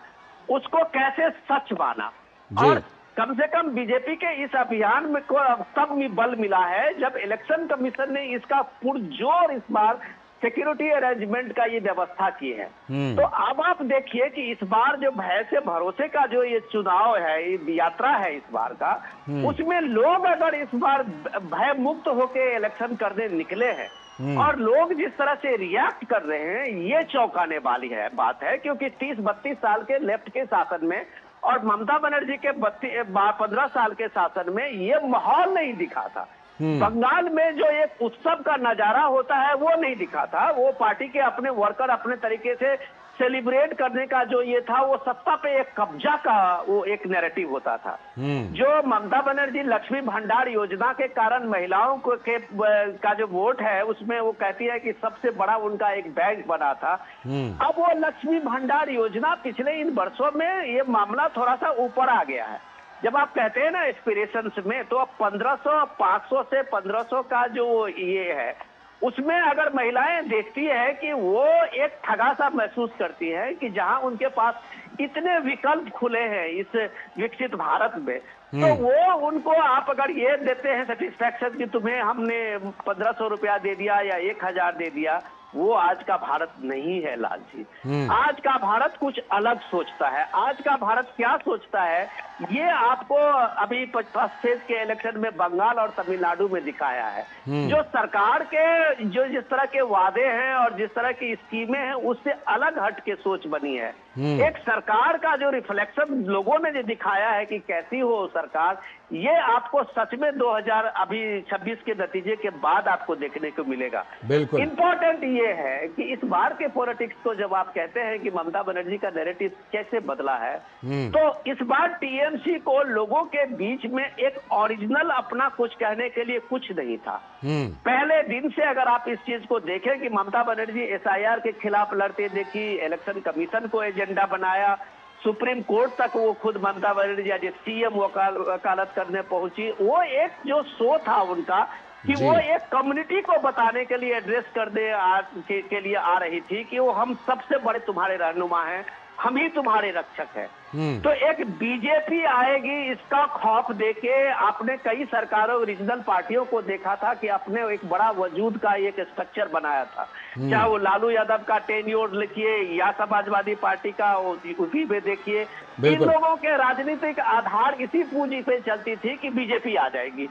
उसको कैसे सच माना। और कम से कम बीजेपी के इस अभियान में को तब भी बल मिला है जब इलेक्शन कमीशन ने इसका पुरजोर इस बार सिक्योरिटी अरेंजमेंट का ये व्यवस्था की है। तो अब आप देखिए कि इस बार जो भय से भरोसे का जो ये चुनाव है, ये यात्रा है इस बार का, उसमें लोग अगर इस बार भय मुक्त होकर इलेक्शन करने निकले हैं और लोग जिस तरह से रिएक्ट कर रहे हैं, ये चौंकाने वाली है बात है। क्योंकि 30-32 साल के लेफ्ट के शासन में और ममता बनर्जी के 15 साल के शासन में ये माहौल नहीं दिखा था। बंगाल में जो एक उत्सव का नजारा होता है वो नहीं दिखा था। वो पार्टी के अपने वर्कर अपने तरीके से सेलिब्रेट करने का जो ये था, वो सत्ता पे एक कब्जा का वो एक नैरेटिव होता था। जो ममता बनर्जी लक्ष्मी भंडार योजना के कारण महिलाओं को का जो वोट है उसमें वो कहती है कि सबसे बड़ा उनका एक बैंक बना था। अब वो लक्ष्मी भंडार योजना पिछले इन वर्षों में ये मामला थोड़ा सा ऊपर आ गया है। जब आप कहते हैं ना एस्पिरेशंस में, तो अब 1500 500 से 1500 का जो ये है उसमें अगर महिलाएं देखती है कि वो एक ठगा सा महसूस करती है कि जहां उनके पास इतने विकल्प खुले हैं इस विकसित भारत में, तो वो उनको आप अगर ये देते हैं सेटिस्फैक्शन कि तुम्हें हमने 1500 रुपया दे दिया या 1000 दे दिया, वो आज का भारत नहीं है लाल जी। आज का भारत कुछ अलग सोचता है। आज का भारत क्या सोचता है ये आपको अभी फर्स्ट फेज के इलेक्शन में बंगाल और तमिलनाडु में दिखाया है। जो सरकार के जो जिस तरह के वादे हैं और जिस तरह की स्कीमें हैं उससे अलग हट के सोच बनी है। एक सरकार का जो रिफ्लेक्शन लोगों ने जो दिखाया है कि कैसी हो सरकार, ये आपको सच में 2026 के नतीजे के बाद आपको देखने को मिलेगा। बिल्कुल इंपॉर्टेंट ये है कि इस बार के पॉलिटिक्स को जब आप कहते हैं कि ममता बनर्जी का नैरेटिव कैसे बदला है, तो इस बार टीएमसी को लोगों के बीच में एक ओरिजिनल अपना कुछ कहने के लिए कुछ नहीं था। पहले दिन से अगर आप इस चीज को देखें कि ममता बनर्जी एसआईआर के खिलाफ लड़ते देखी, इलेक्शन कमीशन को एजेंडा बनाया, सुप्रीम कोर्ट तक वो खुद ममता बनर्जी आज सीएम वकालत करने पहुंची। वो एक जो शो था उनका कि वो एक कम्युनिटी को बताने के लिए एड्रेस करने के लिए आ रही थी कि वो हम सबसे बड़े तुम्हारे रहनुमा हैं, हम ही तुम्हारे रक्षक हैं। तो एक बीजेपी आएगी इसका खौफ देके आपने कई सरकारों रीजनल पार्टियों को देखा था कि अपने एक बड़ा वजूद का एक स्ट्रक्चर बनाया था। चाहे वो लालू यादव का टेन्योर लिखिए या समाजवादी पार्टी का यूपी में देखिए, इन लोगों के राजनीतिक आधार इसी पूंजी पे चलती थी कि बीजेपी आ जाएगी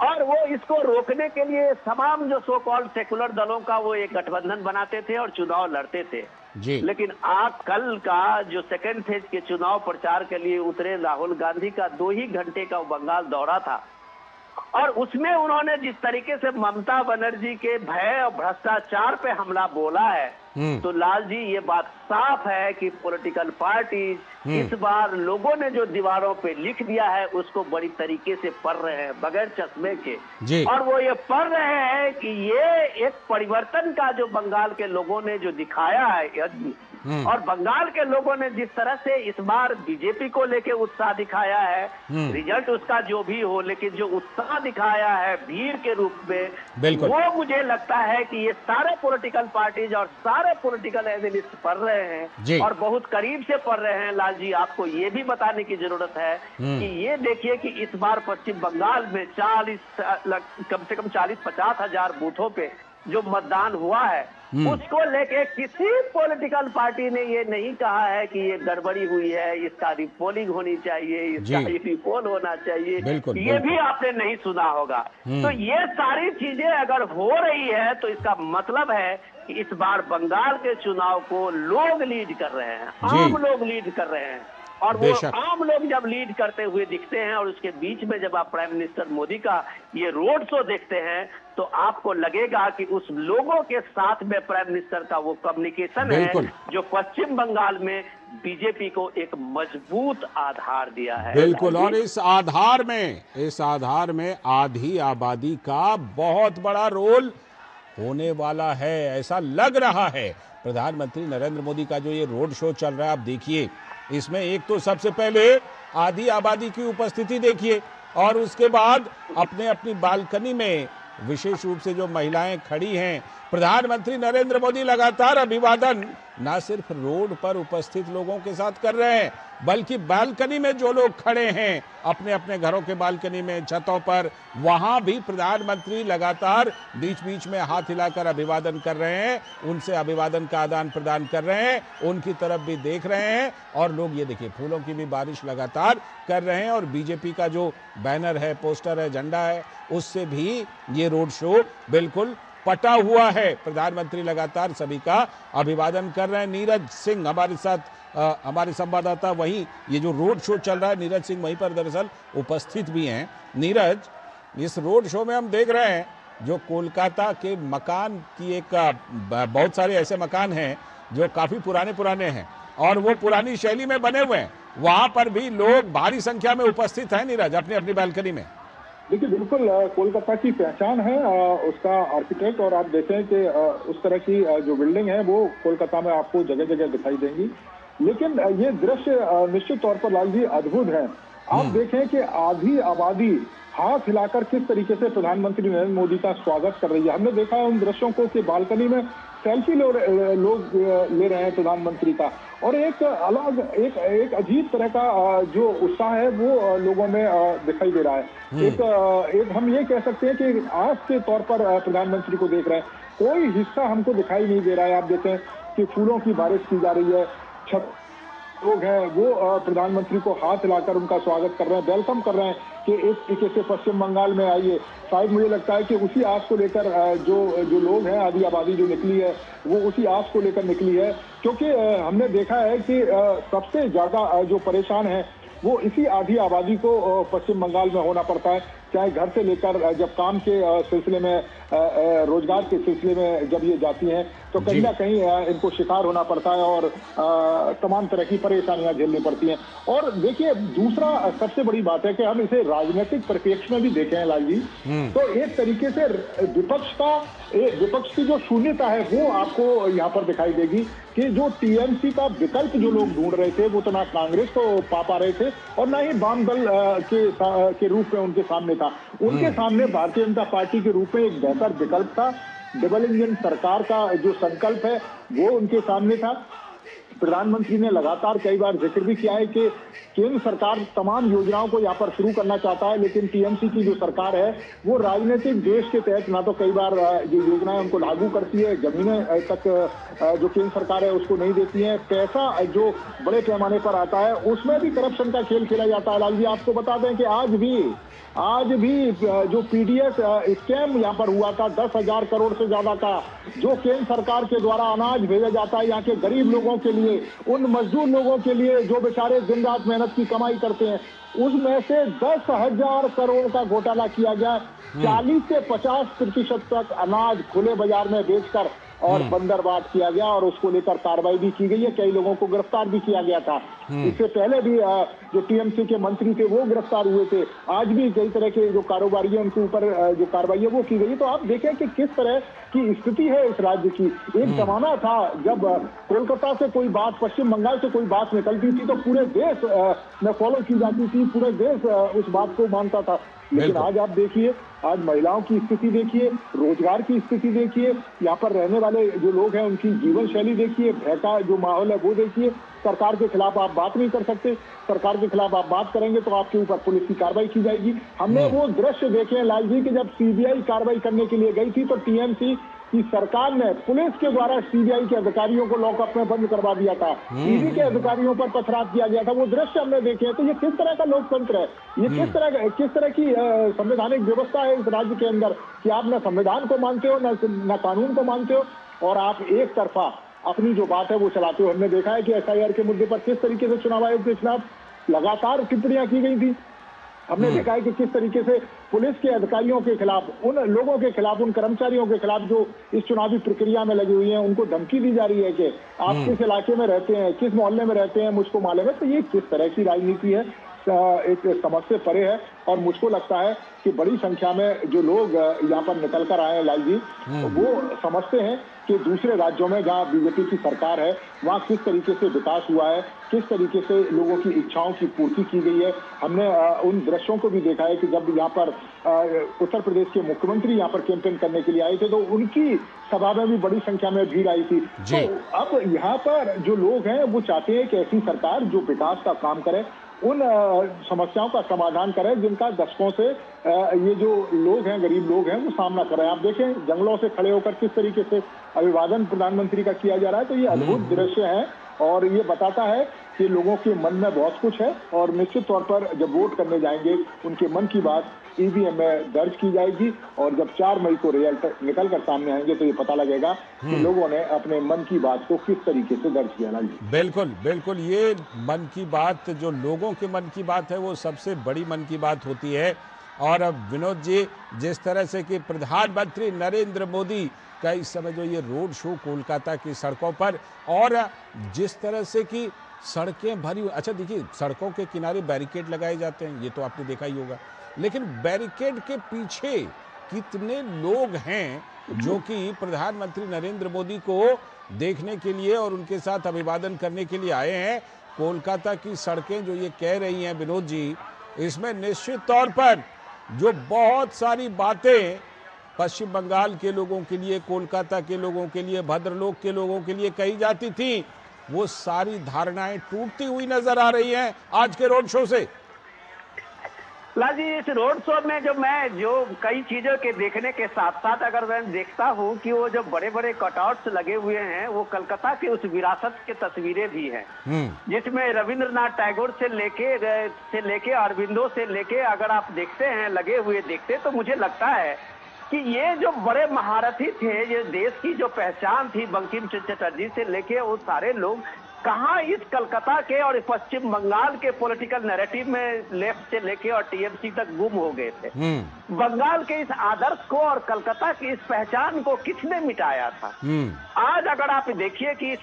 और वो इसको रोकने के लिए तमाम जो सो कॉल्ड सेकुलर दलों का वो एक गठबंधन बनाते थे और चुनाव लड़ते थे। लेकिन आप कल का जो सेकेंड फेज के चुनाव प्रचार के लिए उतरे राहुल गांधी का 2 ही घंटे का बंगाल दौरा था और उसमें उन्होंने जिस तरीके से ममता बनर्जी के भय और भ्रष्टाचार पे हमला बोला है, तो लाल जी ये बात साफ है कि पॉलिटिकल पार्टीज इस बार लोगों ने जो दीवारों पे लिख दिया है उसको बड़ी तरीके से पढ़ रहे हैं बगैर चश्मे के, और वो ये पढ़ रहे हैं कि ये एक परिवर्तन का जो बंगाल के लोगों ने जो दिखाया है और बंगाल के लोगों ने जिस तरह से इस बार बीजेपी को लेके उत्साह दिखाया है, रिजल्ट उसका जो भी हो, लेकिन जो उत्साह दिखाया है भीड़ के रूप में, वो मुझे लगता है कि ये सारे पॉलिटिकल पार्टीज और सारे पॉलिटिकल एनालिस्ट पढ़ रहे हैं और बहुत करीब से पढ़ रहे हैं। लाल जी आपको ये भी बताने की जरूरत है कि ये देखिए कि इस बार पश्चिम बंगाल में कम से कम 40-50 हजार बूथों पे जो मतदान हुआ है उसको लेके किसी पॉलिटिकल पार्टी ने ये नहीं कहा है कि ये गड़बड़ी हुई है, इसका रिपोलिंग होनी चाहिए, इसका रिपोल होना चाहिए, ये भी आपने नहीं सुना होगा। तो ये सारी चीजें अगर हो रही है तो इसका मतलब है कि इस बार बंगाल के चुनाव को लोग लीड कर रहे हैं, आम लोग लीड कर रहे हैं और वो आम लोग जब लीड करते हुए दिखते हैं और उसके बीच में जब आप प्राइम मिनिस्टर मोदी का ये रोड शो देखते हैं तो आपको लगेगा कि उस लोगों के साथ में प्राइम मिनिस्टर का वो कम्युनिकेशन है जो पश्चिम बंगाल में बीजेपी को एक मजबूत आधार दिया है। बिल्कुल, और इस आधार में आधी आबादी का बहुत बड़ा रोल होने वाला है, ऐसा लग रहा है। प्रधानमंत्री नरेंद्र मोदी का जो ये रोड शो चल रहा है, आप देखिए इसमें एक तो सबसे पहले आधी आबादी की उपस्थिति देखिए और उसके बाद अपनी बालकनी में विशेष रूप से जो महिलाएं खड़ी हैं, प्रधानमंत्री नरेंद्र मोदी लगातार अभिवादन न सिर्फ रोड पर उपस्थित लोगों के साथ कर रहे हैं बल्कि बालकनी में जो लोग खड़े हैं अपने अपने घरों के बालकनी में, छतों पर, वहां भी प्रधानमंत्री लगातार बीच बीच में हाथ हिलाकर अभिवादन कर रहे हैं, उनसे अभिवादन का आदान प्रदान कर रहे हैं, उनकी तरफ भी देख रहे हैं और लोग ये देखिए फूलों की भी बारिश लगातार कर रहे हैं और बीजेपी का जो बैनर है, पोस्टर है, झंडा है, उससे भी ये रोड शो बिल्कुल पटा हुआ है। प्रधानमंत्री लगातार सभी का अभिवादन कर रहे हैं। नीरज सिंह हमारे साथ, हमारे संवाददाता, वहीं ये जो रोड शो चल रहा है, नीरज सिंह वहीं पर दरअसल उपस्थित भी हैं। नीरज, इस रोड शो में हम देख रहे हैं जो कोलकाता के मकान की एक बहुत सारे ऐसे मकान हैं जो काफी पुराने हैं और वो पुरानी शैली में बने हुए हैं, वहां पर भी लोग भारी संख्या में उपस्थित हैं नीरज अपनी अपनी बालकनी में। देखिए बिल्कुल कोलकाता की पहचान है उसका आर्किटेक्ट, और आप देखें कि उस तरह की जो बिल्डिंग है वो कोलकाता में आपको जगह जगह दिखाई देंगी। लेकिन ये दृश्य निश्चित तौर पर लाल जी अद्भुत है। आप देखें कि आधी आबादी हाथ हिलाकर किस तरीके से प्रधानमंत्री नरेंद्र मोदी का स्वागत कर रही है। हमने देखा है उन दृश्यों को कि बालकनी में सेल्फी लोग ले रहे हैं प्रधानमंत्री का, और एक अलग एक अजीब तरह का जो उत्साह है वो लोगों में दिखाई दे रहा है। एक हम ये कह सकते हैं कि आस के तौर पर प्रधानमंत्री को देख रहे हैं, कोई हिस्सा हमको दिखाई नहीं दे रहा है। आप देखें कि फूलों की बारिश की जा रही है, छत लोग हैं वो प्रधानमंत्री को हाथ हिलाकर उनका स्वागत कर रहे हैं, वेलकम कर रहे हैं कि एक तरीके से पश्चिम बंगाल में आइए। शायद मुझे लगता है कि उसी आस को लेकर जो लोग हैं, आधी आबादी जो निकली है वो उसी आस को लेकर निकली है, क्योंकि हमने देखा है कि सबसे ज्यादा जो परेशान है वो इसी आधी आबादी को पश्चिम बंगाल में होना पड़ता है, चाहे घर से लेकर जब काम के सिलसिले में, रोजगार के सिलसिले में जब ये जाती हैं तो कहीं ना कहीं इनको शिकार होना पड़ता है और तमाम तरह की परेशानियां झेलनी पड़ती हैं। और देखिए दूसरा सबसे बड़ी बात है कि हम इसे राजनीतिक परिप्रेक्ष्य में भी देखें हैं लाल जी, तो एक तरीके से विपक्ष की जो शून्यता है वो आपको यहाँ पर दिखाई देगी कि जो टीएमसी का विकल्प जो लोग ढूंढ रहे थे वो तो ना कांग्रेस को पा रहे थे और ना ही वाम दल के रूप में उनके सामने था। उनके सामने भारतीय जनता पार्टी के रूप में एक बेहतर विकल्प था। डबल इंजन सरकार का जो संकल्प है वो उनके सामने था। प्रधानमंत्री ने लगातार कई बार जिक्र भी किया है कि केंद्र सरकार तमाम योजनाओं को यहाँ पर शुरू करना चाहता है, लेकिन टीएमसी की जो सरकार है वो राजनीतिक द्वेष के तहत ना तो कई बार ये योजनाएं उनको लागू करती है, जमीनें तक जो केंद्र सरकार है उसको नहीं देती है, पैसा जो बड़े पैमाने पर आता है उसमें भी करप्शन का खेल खेला जाता है। लाल जी आपको बता दें कि आज भी जो पीडीएस स्कैम यहाँ पर हुआ था 10,000 करोड़ से ज्यादा का, जो केंद्र सरकार के द्वारा अनाज भेजा जाता है यहाँ के गरीब लोगों के लिए, उन मजदूर लोगों के लिए जो बेचारे दिन रात मेहनत की कमाई करते हैं, उसमें से 10,000 करोड़ का घोटाला किया गया। 40 से 50% तक अनाज खुले बाजार में बेचकर और बंदरबाट किया गया और उसको लेकर कार्रवाई भी की गई है, कई लोगों को गिरफ्तार भी किया गया था। इससे पहले भी जो टीएमसी के मंत्री थे वो गिरफ्तार हुए थे। आज भी कई तरह के जो कारोबारी है उनके ऊपर जो कार्रवाई है वो की गई है। तो आप देखें कि किस तरह की स्थिति है इस राज्य की। एक जमाना था जब कोलकाता से कोई बात, पश्चिम बंगाल से कोई बात निकलती थी तो पूरे देश में फॉलो की जाती थी, पूरे देश उस बात को मानता था। लेकिन आज आप देखिए, आज महिलाओं की स्थिति देखिए, रोजगार की स्थिति देखिए, यहाँ पर रहने वाले जो लोग हैं उनकी जीवन शैली देखिए, भय का जो माहौल है वो देखिए। सरकार के खिलाफ आप बात नहीं कर सकते, सरकार के खिलाफ आप बात करेंगे तो आपके ऊपर पुलिस की कार्रवाई की जाएगी। हमने वो दृश्य देखे हैं लाल जी कि जब सीबीआई कार्रवाई करने के लिए गई थी तो टीएमसी की सरकार ने पुलिस के द्वारा सीबीआई के अधिकारियों को लॉकअप में बंद करवा दिया था, ईडी के अधिकारियों पर पथराव किया गया था। वो दृश्य हमने देखे हैं। तो ये किस तरह का लोकतंत्र है, ये किस तरह की संवैधानिक व्यवस्था है इस राज्य के अंदर कि आप न संविधान को मानते हो न कानून को मानते हो और आप एक तरफा अपनी जो बात है वो चलाते हो। हमने देखा है कि एसआईआर के मुद्दे पर किस तरीके से चुनाव आयोग के खिलाफ लगातार टिप्पणियां की गई थी। हमने देखा है कि किस तरीके से पुलिस के अधिकारियों के खिलाफ, उन लोगों के खिलाफ, उन कर्मचारियों के खिलाफ जो इस चुनावी प्रक्रिया में लगी हुई हैं, उनको धमकी दी जा रही है कि आप किस इलाके में रहते हैं, किस मोहल्ले में रहते हैं, मुझको मालूम है। तो ये किस तरह की राजनीति है, एक समझ से परे है। और मुझको लगता है कि बड़ी संख्या में जो लोग यहाँ पर निकल कर आए हैं लाल जी, वो समझते हैं कि दूसरे राज्यों में जहाँ बीजेपी की सरकार है वहाँ किस तरीके से विकास हुआ है, किस तरीके से लोगों की इच्छाओं की पूर्ति की गई है। हमने उन दृश्यों को भी देखा है कि जब यहाँ पर उत्तर प्रदेश के मुख्यमंत्री यहाँ पर कैंपेन करने के लिए आए थे तो उनकी सभा में भी बड़ी संख्या में भीड़ आई थी। तो अब यहाँ पर जो लोग हैं वो चाहते हैं कि ऐसी सरकार जो विकास का काम करे, उन समस्याओं का समाधान करें जिनका दशकों से ये जो लोग हैं, गरीब लोग हैं, वो सामना कर रहे हैं। आप देखें जंगलों से खड़े होकर किस तरीके से अभिवादन प्रधानमंत्री का किया जा रहा है। तो ये अद्भुत दृश्य है और ये बताता है कि लोगों के मन में बहुत कुछ है और निश्चित तौर पर जब वोट करने जाएंगे उनके मन की बात ईवीएम में दर्ज की जाएगी और जब 4 मई को रिजल्ट निकल कर सामने आएंगे तो ये पता लगेगा कि लोगों ने अपने मन की बात को किस तरीके से दर्ज किया। बिल्कुल बिल्कुल, ये मन की बात, जो लोगों के मन की बात है वो सबसे बड़ी मन की बात होती है। और अब विनोद जी, जिस तरह से कि प्रधानमंत्री नरेंद्र मोदी का इस समय जो ये रोड शो कोलकाता की सड़कों पर, और जिस तरह से कि सड़कें भरी, अच्छा देखिए सड़कों के किनारे बैरिकेड लगाए जाते हैं, ये तो आपने देखा ही होगा, लेकिन बैरिकेड के पीछे कितने लोग हैं जो कि प्रधानमंत्री नरेंद्र मोदी को देखने के लिए और उनके साथ अभिवादन करने के लिए आए हैं। कोलकाता की सड़कें जो ये कह रही हैं विनोद जी, इसमें निश्चित तौर पर जो बहुत सारी बातें पश्चिम बंगाल के लोगों के लिए, कोलकाता के लोगों के लिए, भद्रलोक के लोगों के लिए कही जाती थी, वो सारी धारणाएं टूटती हुई नजर आ रही हैं आज के रोड शो से। लाल जी, इस रोड शो में जो कई चीजों के देखने के साथ साथ अगर मैं देखता हूँ कि वो जो बड़े बड़े कटआउट्स लगे हुए हैं, वो कलकत्ता की उस विरासत की तस्वीरें भी हैं, जिसमें रविंद्रनाथ टैगोर से लेके अरविंदो से लेके अगर आप देखते हैं लगे हुए देखते, तो मुझे लगता है कि ये जो बड़े महारथी थे, ये देश की जो पहचान थी, बंकिम चंद्र चटर्जी से लेके वो सारे लोग कहाँ इस कलकत्ता के और पश्चिम बंगाल के पॉलिटिकल नैरेटिव में लेफ्ट से लेके और टीएमसी तक गुम हो गए थे। बंगाल के इस आदर्श को और कलकत्ता की इस पहचान को किसने मिटाया था? आज अगर आप देखिए कि इस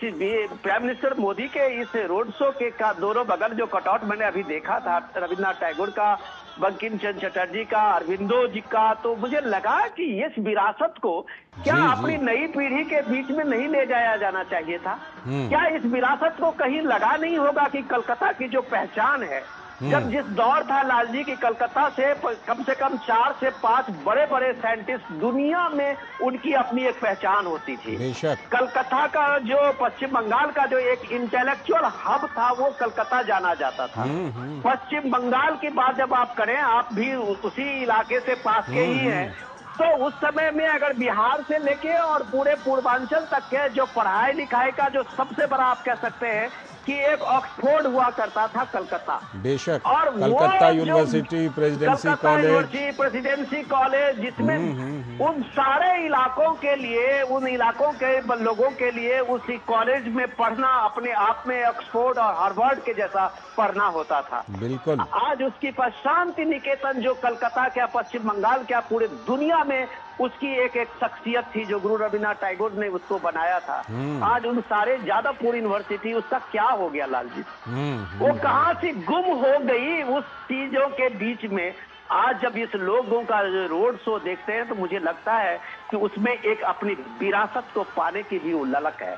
प्राइम मिनिस्टर मोदी के इस रोड शो के का दोनों बगल जो कटआउट मैंने अभी देखा था, रविन्द्रनाथ टैगोर का, बंकिम चंद्र चटर्जी का, अरविंदो जी का, तो मुझे लगा कि इस विरासत को क्या अपनी नई पीढ़ी के बीच में नहीं ले जाया जाना चाहिए था? क्या इस विरासत को कहीं लगा नहीं होगा कि कलकत्ता की जो पहचान है, जब जिस दौर था लाल जी की कलकत्ता से कम 4 से 5 बड़े बड़े साइंटिस्ट दुनिया में उनकी अपनी एक पहचान होती थी। कलकत्ता का जो पश्चिम बंगाल का जो एक इंटेलेक्चुअल हब था, वो कलकत्ता जाना जाता था। पश्चिम बंगाल की बात जब आप करें, आप भी उसी इलाके से पास के ही हैं, तो उस समय में अगर बिहार से लेके और पूरे पूर्वांचल तक के जो पढ़ाई लिखाई का जो सबसे बड़ा आप कह सकते हैं कि एक ऑक्सफोर्ड हुआ करता था कलकत्ता। बेशक, और कलकत्ता यूनिवर्सिटी, प्रेसिडेंसी कॉलेज, जिसमें उन सारे इलाकों के लिए, उन इलाकों के लोगों के लिए उस कॉलेज में पढ़ना अपने आप में ऑक्सफोर्ड और हार्वर्ड के जैसा पढ़ना होता था। बिल्कुल। आज उसकी शांति निकेतन जो कलकत्ता क्या, पश्चिम बंगाल क्या, पूरे दुनिया में उसकी एक शख्सियत थी जो गुरु रविन्द्रनाथ टैगोर ने उसको बनाया था। आज उन सारे जादवपुर यूनिवर्सिटी, उसका क्या हो गया लाल जी? वो कहाँ से गुम हो गई उस चीजों के बीच में। आज जब इस लोगों का रोड शो देखते हैं तो मुझे लगता है कि उसमें एक अपनी विरासत को पाने की भी ललक है।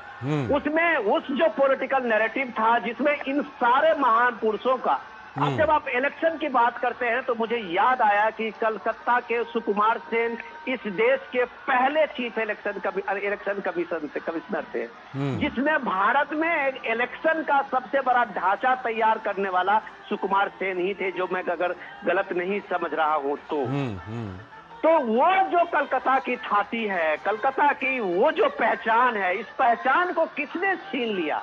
उसमें उस जो पॉलिटिकल नैरेटिव था, जिसमें इन सारे महान पुरुषों का, अब जब आप इलेक्शन की बात करते हैं तो मुझे याद आया कि कलकत्ता के सुकुमार सेन इस देश के पहले चीफ इलेक्शन कमिश्नर थे, जिसने भारत में इलेक्शन का सबसे बड़ा ढांचा तैयार करने वाला सुकुमार सेन ही थे, जो मैं अगर गलत नहीं समझ रहा हूं तो वो जो कलकत्ता की छाती है, कलकत्ता की वो जो पहचान है, इस पहचान को किसने छीन लिया?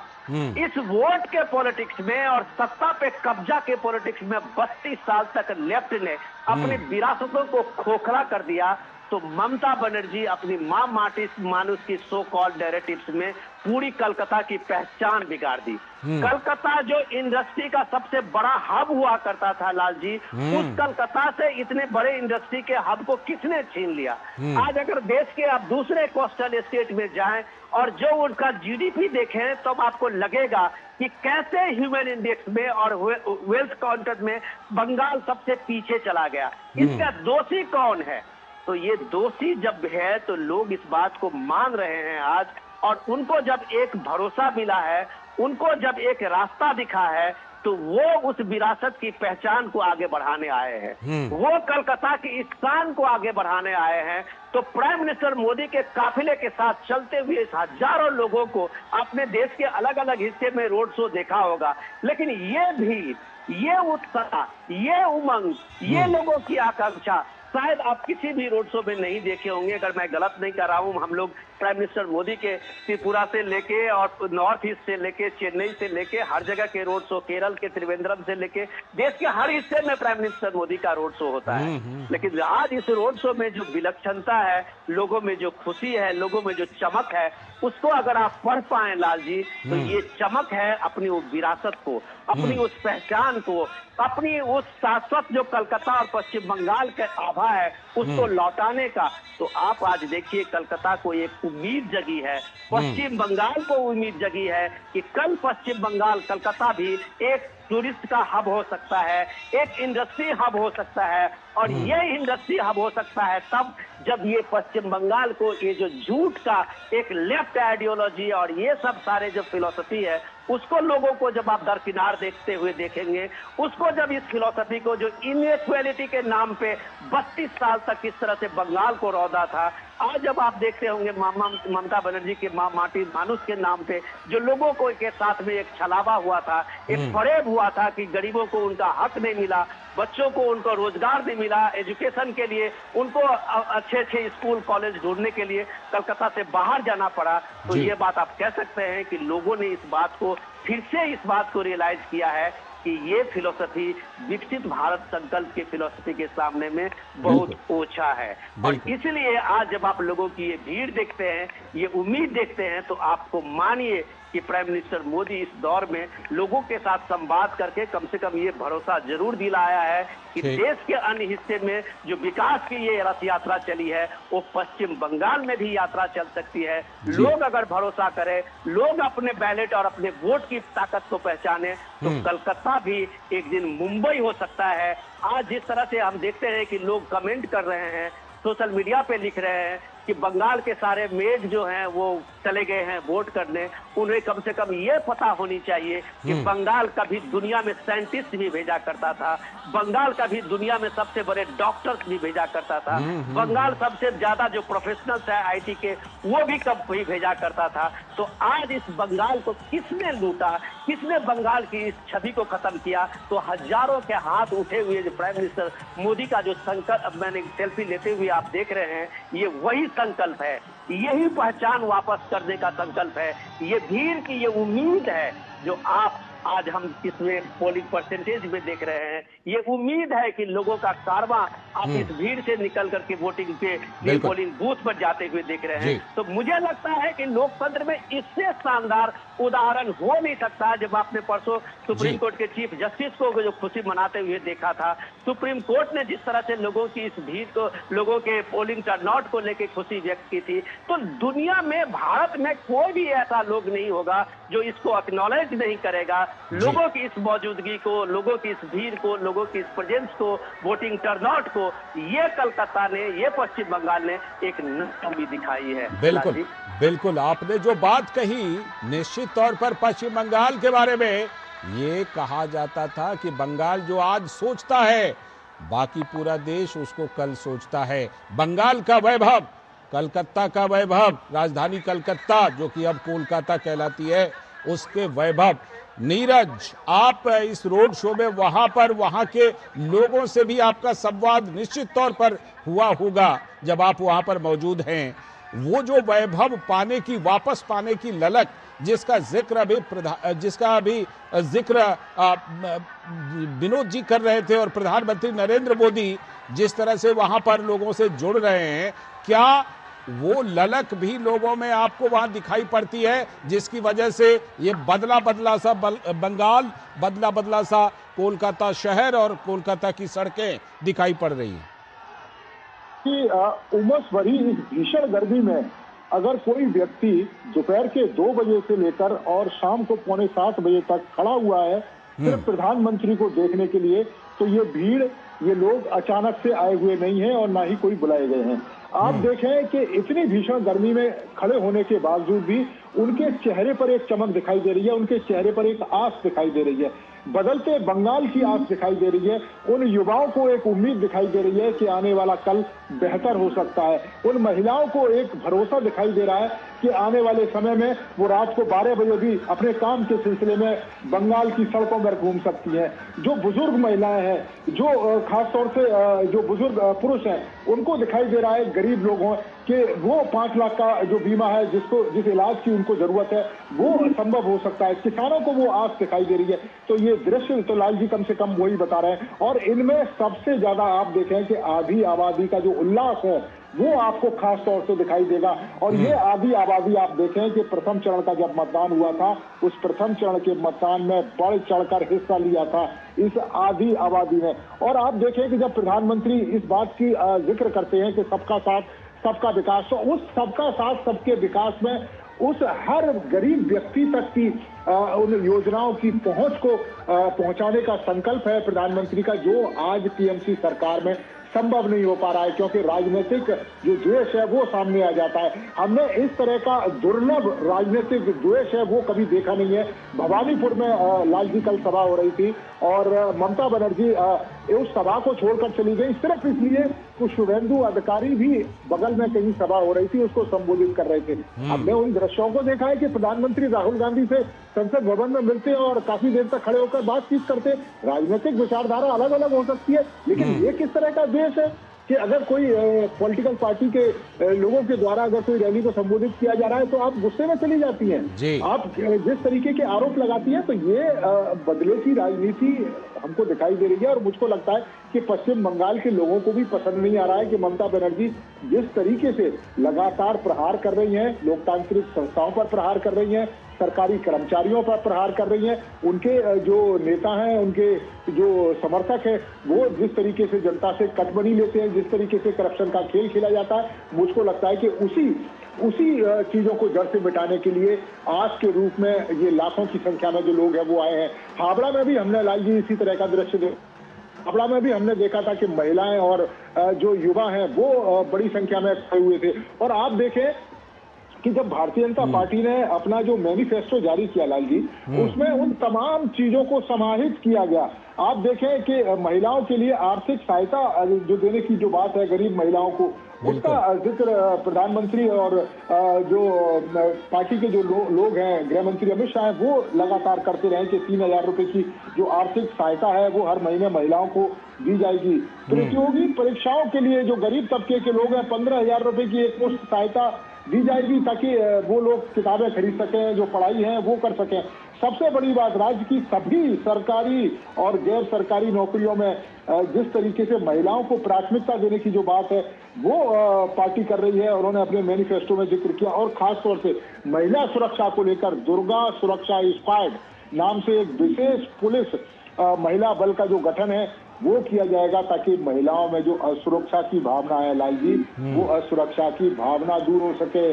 इस वोट के पॉलिटिक्स में और सत्ता पे कब्जा के पॉलिटिक्स में 32 साल तक लेफ्ट ने अपनी विरासतों को खोखला कर दिया। तो ममता बनर्जी अपनी मां मानुष की सो कॉल्ड नैरेटिव्स में पूरी कलकत्ता की पहचान बिगाड़ दी। कलकत्ता जो इंडस्ट्री का सबसे बड़ा हब हुआ करता था लाल जी, उस कलकत्ता से इतने बड़े इंडस्ट्री के हब को किसने छीन लिया? आज अगर देश के आप दूसरे कोस्टल स्टेट में जाएं और जो उनका जीडीपी देखें, तो आपको लगेगा कि कैसे ह्यूमन इंडेक्स में और वेल्थ काउंटर में बंगाल सबसे पीछे चला गया। इसका दोषी कौन है? तो ये दोषी जब है तो लोग इस बात को मान रहे हैं आज, और उनको जब एक भरोसा मिला है, उनको जब एक रास्ता दिखा है, तो वो उस विरासत की पहचान को आगे बढ़ाने आए हैं। वो कलकत्ता की इस शान को आगे बढ़ाने आए हैं। तो प्राइम मिनिस्टर मोदी के काफिले के साथ चलते हुए हजारों लोगों को अपने देश के अलग अलग हिस्से में रोड शो देखा होगा, लेकिन ये भीड़, ये उत्साह, ये उमंग, ये लोगों की आकांक्षा शायद आप किसी भी रोड शो में नहीं देखे होंगे, अगर मैं गलत नहीं कर रहा हूं। हम लोग प्राइम मिनिस्टर मोदी के त्रिपुरा से लेके और नॉर्थ ईस्ट से लेके चेन्नई से लेके हर जगह के रोड शो, केरल के त्रिवेंद्रम से लेके देश के हर हिस्से में प्राइम मिनिस्टर मोदी का रोड शो होता है। लेकिन आज इस रोड शो में जो विलक्षणता है, लोगों में जो खुशी है, लोगों में जो चमक है, उसको अगर आप पढ़ पाए लाल जी, तो ये चमक है अपनी वो विरासत को, अपनी उस पहचान को, अपनी उस शाश्वत जो कलकत्ता और पश्चिम बंगाल का आभा है उसको लौटाने का। तो आप आज देखिए कलकत्ता को एक उम्मीद जगी है, पश्चिम बंगाल को उम्मीद जगी है कि कल पश्चिम बंगाल, कलकत्ता भी एक टूरिस्ट का हब हो सकता है, एक इंडस्ट्री हब हो सकता है। और ये इंडस्ट्री हब हो सकता है तब जब ये पश्चिम बंगाल को ये जो झूठ का एक लेफ्ट आइडियोलॉजी और ये सब सारे जो फिलॉसफी है उसको लोगों को जब आप दरकिनार देखते हुए देखेंगे, उसको जब इस फिलॉसफी को जो इनइक्वालिटी के नाम पे 32 साल तक किस तरह से बंगाल को रौदा था, आज जब आप देखते होंगे ममता बनर्जी के माटी मानुष के नाम पे जो लोगों को के साथ में एक छलावा हुआ था, एक फरेब हुआ था कि गरीबों को उनका हक नहीं मिला, बच्चों को उनको रोजगार नहीं मिला, एजुकेशन के लिए उनको अच्छे अच्छे स्कूल कॉलेज ढूंढने के लिए कलकत्ता से बाहर जाना पड़ा। तो ये बात आप कह सकते हैं कि लोगों ने इस बात को फिर से इस बात को रियलाइज किया है कि ये फिलॉसफी विकसित भारत संकल्प के फिलॉसफी के सामने में बहुत ओछा है। और इसलिए आज जब आप लोगों की ये भीड़ देखते हैं, ये उम्मीद देखते हैं, तो आपको मानिए कि प्राइम मिनिस्टर मोदी इस दौर में लोगों के साथ संवाद करके कम से कम ये भरोसा जरूर दिलाया है कि देश के अन्य हिस्से में जो विकास की ये रथ यात्रा चली है वो पश्चिम बंगाल में भी यात्रा चल सकती है। लोग अगर भरोसा करें, लोग अपने बैलेट और अपने वोट की ताकत को पहचाने, तो कलकत्ता भी एक दिन मुंबई हो सकता है। आज जिस तरह से हम देखते हैं कि लोग कमेंट कर रहे हैं, सोशल मीडिया पे लिख रहे हैं कि बंगाल के सारे मेड जो हैं वो चले गए हैं वोट करने, उन्हें कम से कम ये पता होनी चाहिए कि बंगाल कभी दुनिया में साइंटिस्ट भी भेजा करता था, बंगाल कभी दुनिया में सबसे बड़े डॉक्टर्स भी भेजा करता था, बंगाल सबसे ज्यादा जो प्रोफेशनल्स है आईटी के वो भी कभी भेजा करता था। तो आज इस बंगाल को किसने लूटा, किसने बंगाल की इस छवि को खत्म किया? तो हजारों के हाथ उठे हुए जो प्राइम मिनिस्टर मोदी का जो संकल्प, मैंने सेल्फी लेते हुए आप देख रहे हैं, ये वही संकल्प है, यही पहचान वापस करने का संकल्प है, ये भीड़ की ये उम्मीद है जो आप आज हम इसमें पोलिंग परसेंटेज में देख रहे हैं। ये उम्मीद है कि लोगों का कारवां आप इस भीड़ से निकल करके वोटिंग पे पोलिंग बूथ पर जाते हुए देख रहे हैं। तो मुझे लगता है कि लोकतंत्र में इससे शानदार उदाहरण हो नहीं सकता। जब आपने परसों सुप्रीम कोर्ट के चीफ जस्टिस को जो खुशी मनाते हुए देखा था, सुप्रीम कोर्ट ने जिस तरह से लोगों की इस भीड़ को, लोगों के पोलिंग टर्नआउट को लेकर खुशी व्यक्त की थी, तो दुनिया में, भारत में कोई भी ऐसा लोग नहीं होगा जो इसको एक्नॉलेज नहीं करेगा। लोगों की इस मौजूदगी को, लोगों की इस भीड़ को, लोगों की इस प्रेजेंस को, वोटिंग टर्नआउट को, ये कलकत्ता ने, ये पश्चिम बंगाल ने एक नई दिखाई है। बिल्कुल बिल्कुल, आपने जो बात कही, निश्चित तौर पर पश्चिम बंगाल के बारे में ये कहा जाता था कि बंगाल जो आज सोचता है बाकी पूरा देश उसको कल सोचता है। बंगाल का वैभव, कलकत्ता का वैभव, राजधानी कलकत्ता जो कि अब कोलकाता कहलाती है, उसके वैभव। नीरज, आप इस रोड शो में वहां के लोगों से भी आपका संवाद निश्चित तौर पर हुआ होगा जब आप वहां पर मौजूद हैं। वो जो वैभव पाने की, वापस पाने की ललक जिसका अभी जिक्र विनोद जी कर रहे थे और प्रधानमंत्री नरेंद्र मोदी जिस तरह से वहां पर लोगों से जुड़ रहे हैं, क्या वो ललक भी लोगों में आपको वहां दिखाई पड़ती है जिसकी वजह से ये बदला बदला सा बंगाल, बदला बदला सा कोलकाता शहर और कोलकाता की सड़कें दिखाई पड़ रही हैं? कि उमस भरी इस भीषण गर्मी में अगर कोई व्यक्ति दोपहर के 2 बजे से लेकर और शाम को 6:45 बजे तक खड़ा हुआ है सिर्फ प्रधानमंत्री को देखने के लिए, तो ये भीड़, ये लोग अचानक से आए हुए नहीं है और ना ही कोई बुलाए गए हैं। आप देखें कि इतनी भीषण गर्मी में खड़े होने के बावजूद भी उनके चेहरे पर एक चमक दिखाई दे रही है, उनके चेहरे पर एक आस दिखाई दे रही है, बदलते बंगाल की आस दिखाई दे रही है। उन युवाओं को एक उम्मीद दिखाई दे रही है कि आने वाला कल बेहतर हो सकता है। उन महिलाओं को एक भरोसा दिखाई दे रहा है कि आने वाले समय में वो रात को 12 बजे भी अपने काम के सिलसिले में बंगाल की सड़कों पर घूम सकती हैं। जो बुजुर्ग महिलाएं हैं, जो खासतौर से जो बुजुर्ग पुरुष हैं, उनको दिखाई दे रहा है, गरीब लोगों कि वो 5 लाख का जो बीमा है, जिस इलाज की उनको जरूरत है, वो संभव हो सकता है। किसानों को वो आस दिखाई दे रही है। तो ये दृश्य तो लाल जी कम से कम वही बता रहे हैं। और इनमें सबसे ज्यादा आप देखें कि आधी आबादी का जो उल्लास है वो आपको खास तौर से दिखाई देगा। और ये आधी आबादी आप देखें कि प्रथम चरण का जब मतदान हुआ था, उस प्रथम चरण के मतदान में बढ़ चढ़कर हिस्सा लिया था इस आधी आबादी ने। और आप देखें कि जब प्रधानमंत्री इस बात की जिक्र करते हैं कि सबका साथ सबका विकास, तो उस सबका साथ सबके विकास में उस हर गरीब व्यक्ति तक की उन योजनाओं की पहुंच को पहुंचाने का संकल्प है प्रधानमंत्री का, जो आज टीएमसी सरकार में संभव नहीं हो पा रहा है, क्योंकि राजनीतिक जो द्वेष है वो सामने आ जाता है। हमने इस तरह का दुर्लभ राजनीतिक द्वेष है वो कभी देखा नहीं है। भवानीपुर में लाल जी कल सभा हो रही थी और ममता बनर्जी उस सभा को छोड़कर चली गई सिर्फ इसलिए कि शुभेंदु अधिकारी भी बगल में कहीं सभा हो रही थी, उसको संबोधित कर रहे थे। हमने उन दृश्यों को देखा है कि प्रधानमंत्री राहुल गांधी से संसद भवन में मिलते और काफी देर तक खड़े होकर बातचीत करते। राजनीतिक विचारधारा अलग अलग हो सकती है, लेकिन ये किस तरह का देश है कि अगर कोई पॉलिटिकल पार्टी के लोगों के द्वारा अगर कोई रैली को संबोधित किया जा रहा है तो आप गुस्से में चली जाती हैं, आप जिस तरीके के आरोप लगाती हैं। तो ये बदले की राजनीति हमको दिखाई दे रही है। और मुझको लगता है कि पश्चिम बंगाल के लोगों को भी पसंद नहीं आ रहा है कि ममता बनर्जी जिस तरीके से लगातार प्रहार कर रही हैं, लोकतांत्रिक संस्थाओं पर प्रहार कर रही हैं, सरकारी कर्मचारियों पर प्रहार कर रही हैं, उनके जो नेता हैं, उनके जो समर्थक हैं, वो जिस तरीके से जनता से कटमनी लेते हैं, जिस तरीके से करप्शन का खेल खेला जाता है, मुझको लगता है कि उसी चीजों को जड़ से मिटाने के लिए आज के रूप में ये लाखों की संख्या में जो लोग हैं वो आए हैं। हावड़ा में भी हमने लाल जी इसी तरह का दृश्य हावड़ा में भी हमने देखा था कि महिलाएं और जो युवा हैं वो बड़ी संख्या में खड़े हुए थे। और आप देखें कि जब भारतीय जनता पार्टी ने अपना जो मैनिफेस्टो जारी किया लाल जी, उसमें उन तमाम चीजों को समाहित किया गया। आप देखें कि महिलाओं के लिए आर्थिक सहायता जो देने की जो बात है गरीब महिलाओं को, उसका जिक्र प्रधानमंत्री और जो पार्टी के जो लोग हैं, गृह मंत्री अमित शाह, वो लगातार करते रहे कि 3,000 रुपए की जो आर्थिक सहायता है वो हर महीने महिलाओं को दी जाएगी। प्रतियोगी परीक्षाओं के लिए जो गरीब तबके के लोग हैं 15,000 रुपए की एक मुश्त सहायता दी जाएगी ताकि वो लोग किताबें खरीद सकें, जो पढ़ाई है वो कर सकें। सबसे बड़ी बात, राज्य की सभी सरकारी और गैर सरकारी नौकरियों में जिस तरीके से महिलाओं को प्राथमिकता देने की जो बात है वो पार्टी कर रही है, उन्होंने अपने मैनिफेस्टो में जिक्र किया। और खासतौर से महिला सुरक्षा को लेकर दुर्गा सुरक्षा स्क्वाड नाम से एक विशेष पुलिस महिला बल का जो गठन है वो किया जाएगा, ताकि महिलाओं में जो असुरक्षा की भावना है लाल जी, वो असुरक्षा की भावना दूर हो सके।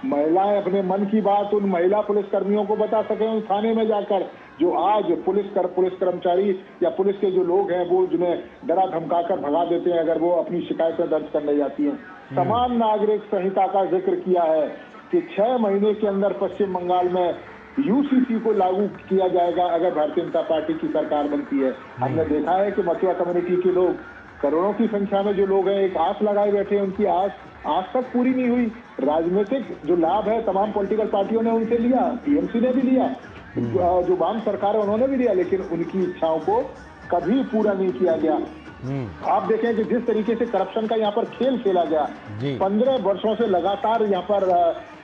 महिलाएं अपने मन की बात उन महिला पुलिस कर्मियों को बता सकें, उन थाने में जाकर जो आज पुलिस कर्मचारी या पुलिस के जो लोग हैं वो जिन्हें डरा धमकाकर भगा देते हैं अगर वो अपनी शिकायतें दर्ज करने जाती हैं। समान नागरिक संहिता का जिक्र किया है कि 6 महीने के अंदर पश्चिम बंगाल में यूसीसी को लागू किया जाएगा अगर भारतीय जनता पार्टी की सरकार बनती है। हमने देखा है कि मथुरा कम्युनिटी के लोग करोड़ों की संख्या में जो लोग हैं एक आस लगाए बैठे हैं, उनकी आस आज तक पूरी नहीं हुई। राजनीतिक जो लाभ है तमाम पॉलिटिकल पार्टियों ने उनसे लिया, टीएमसी ने भी लिया, जो वाम सरकार है उन्होंने भी लिया, लेकिन उनकी इच्छाओं को कभी पूरा नहीं किया गया। आप देखें कि जिस तरीके से करप्शन का यहाँ पर खेल खेला गया, 15 वर्षों से लगातार यहाँ पर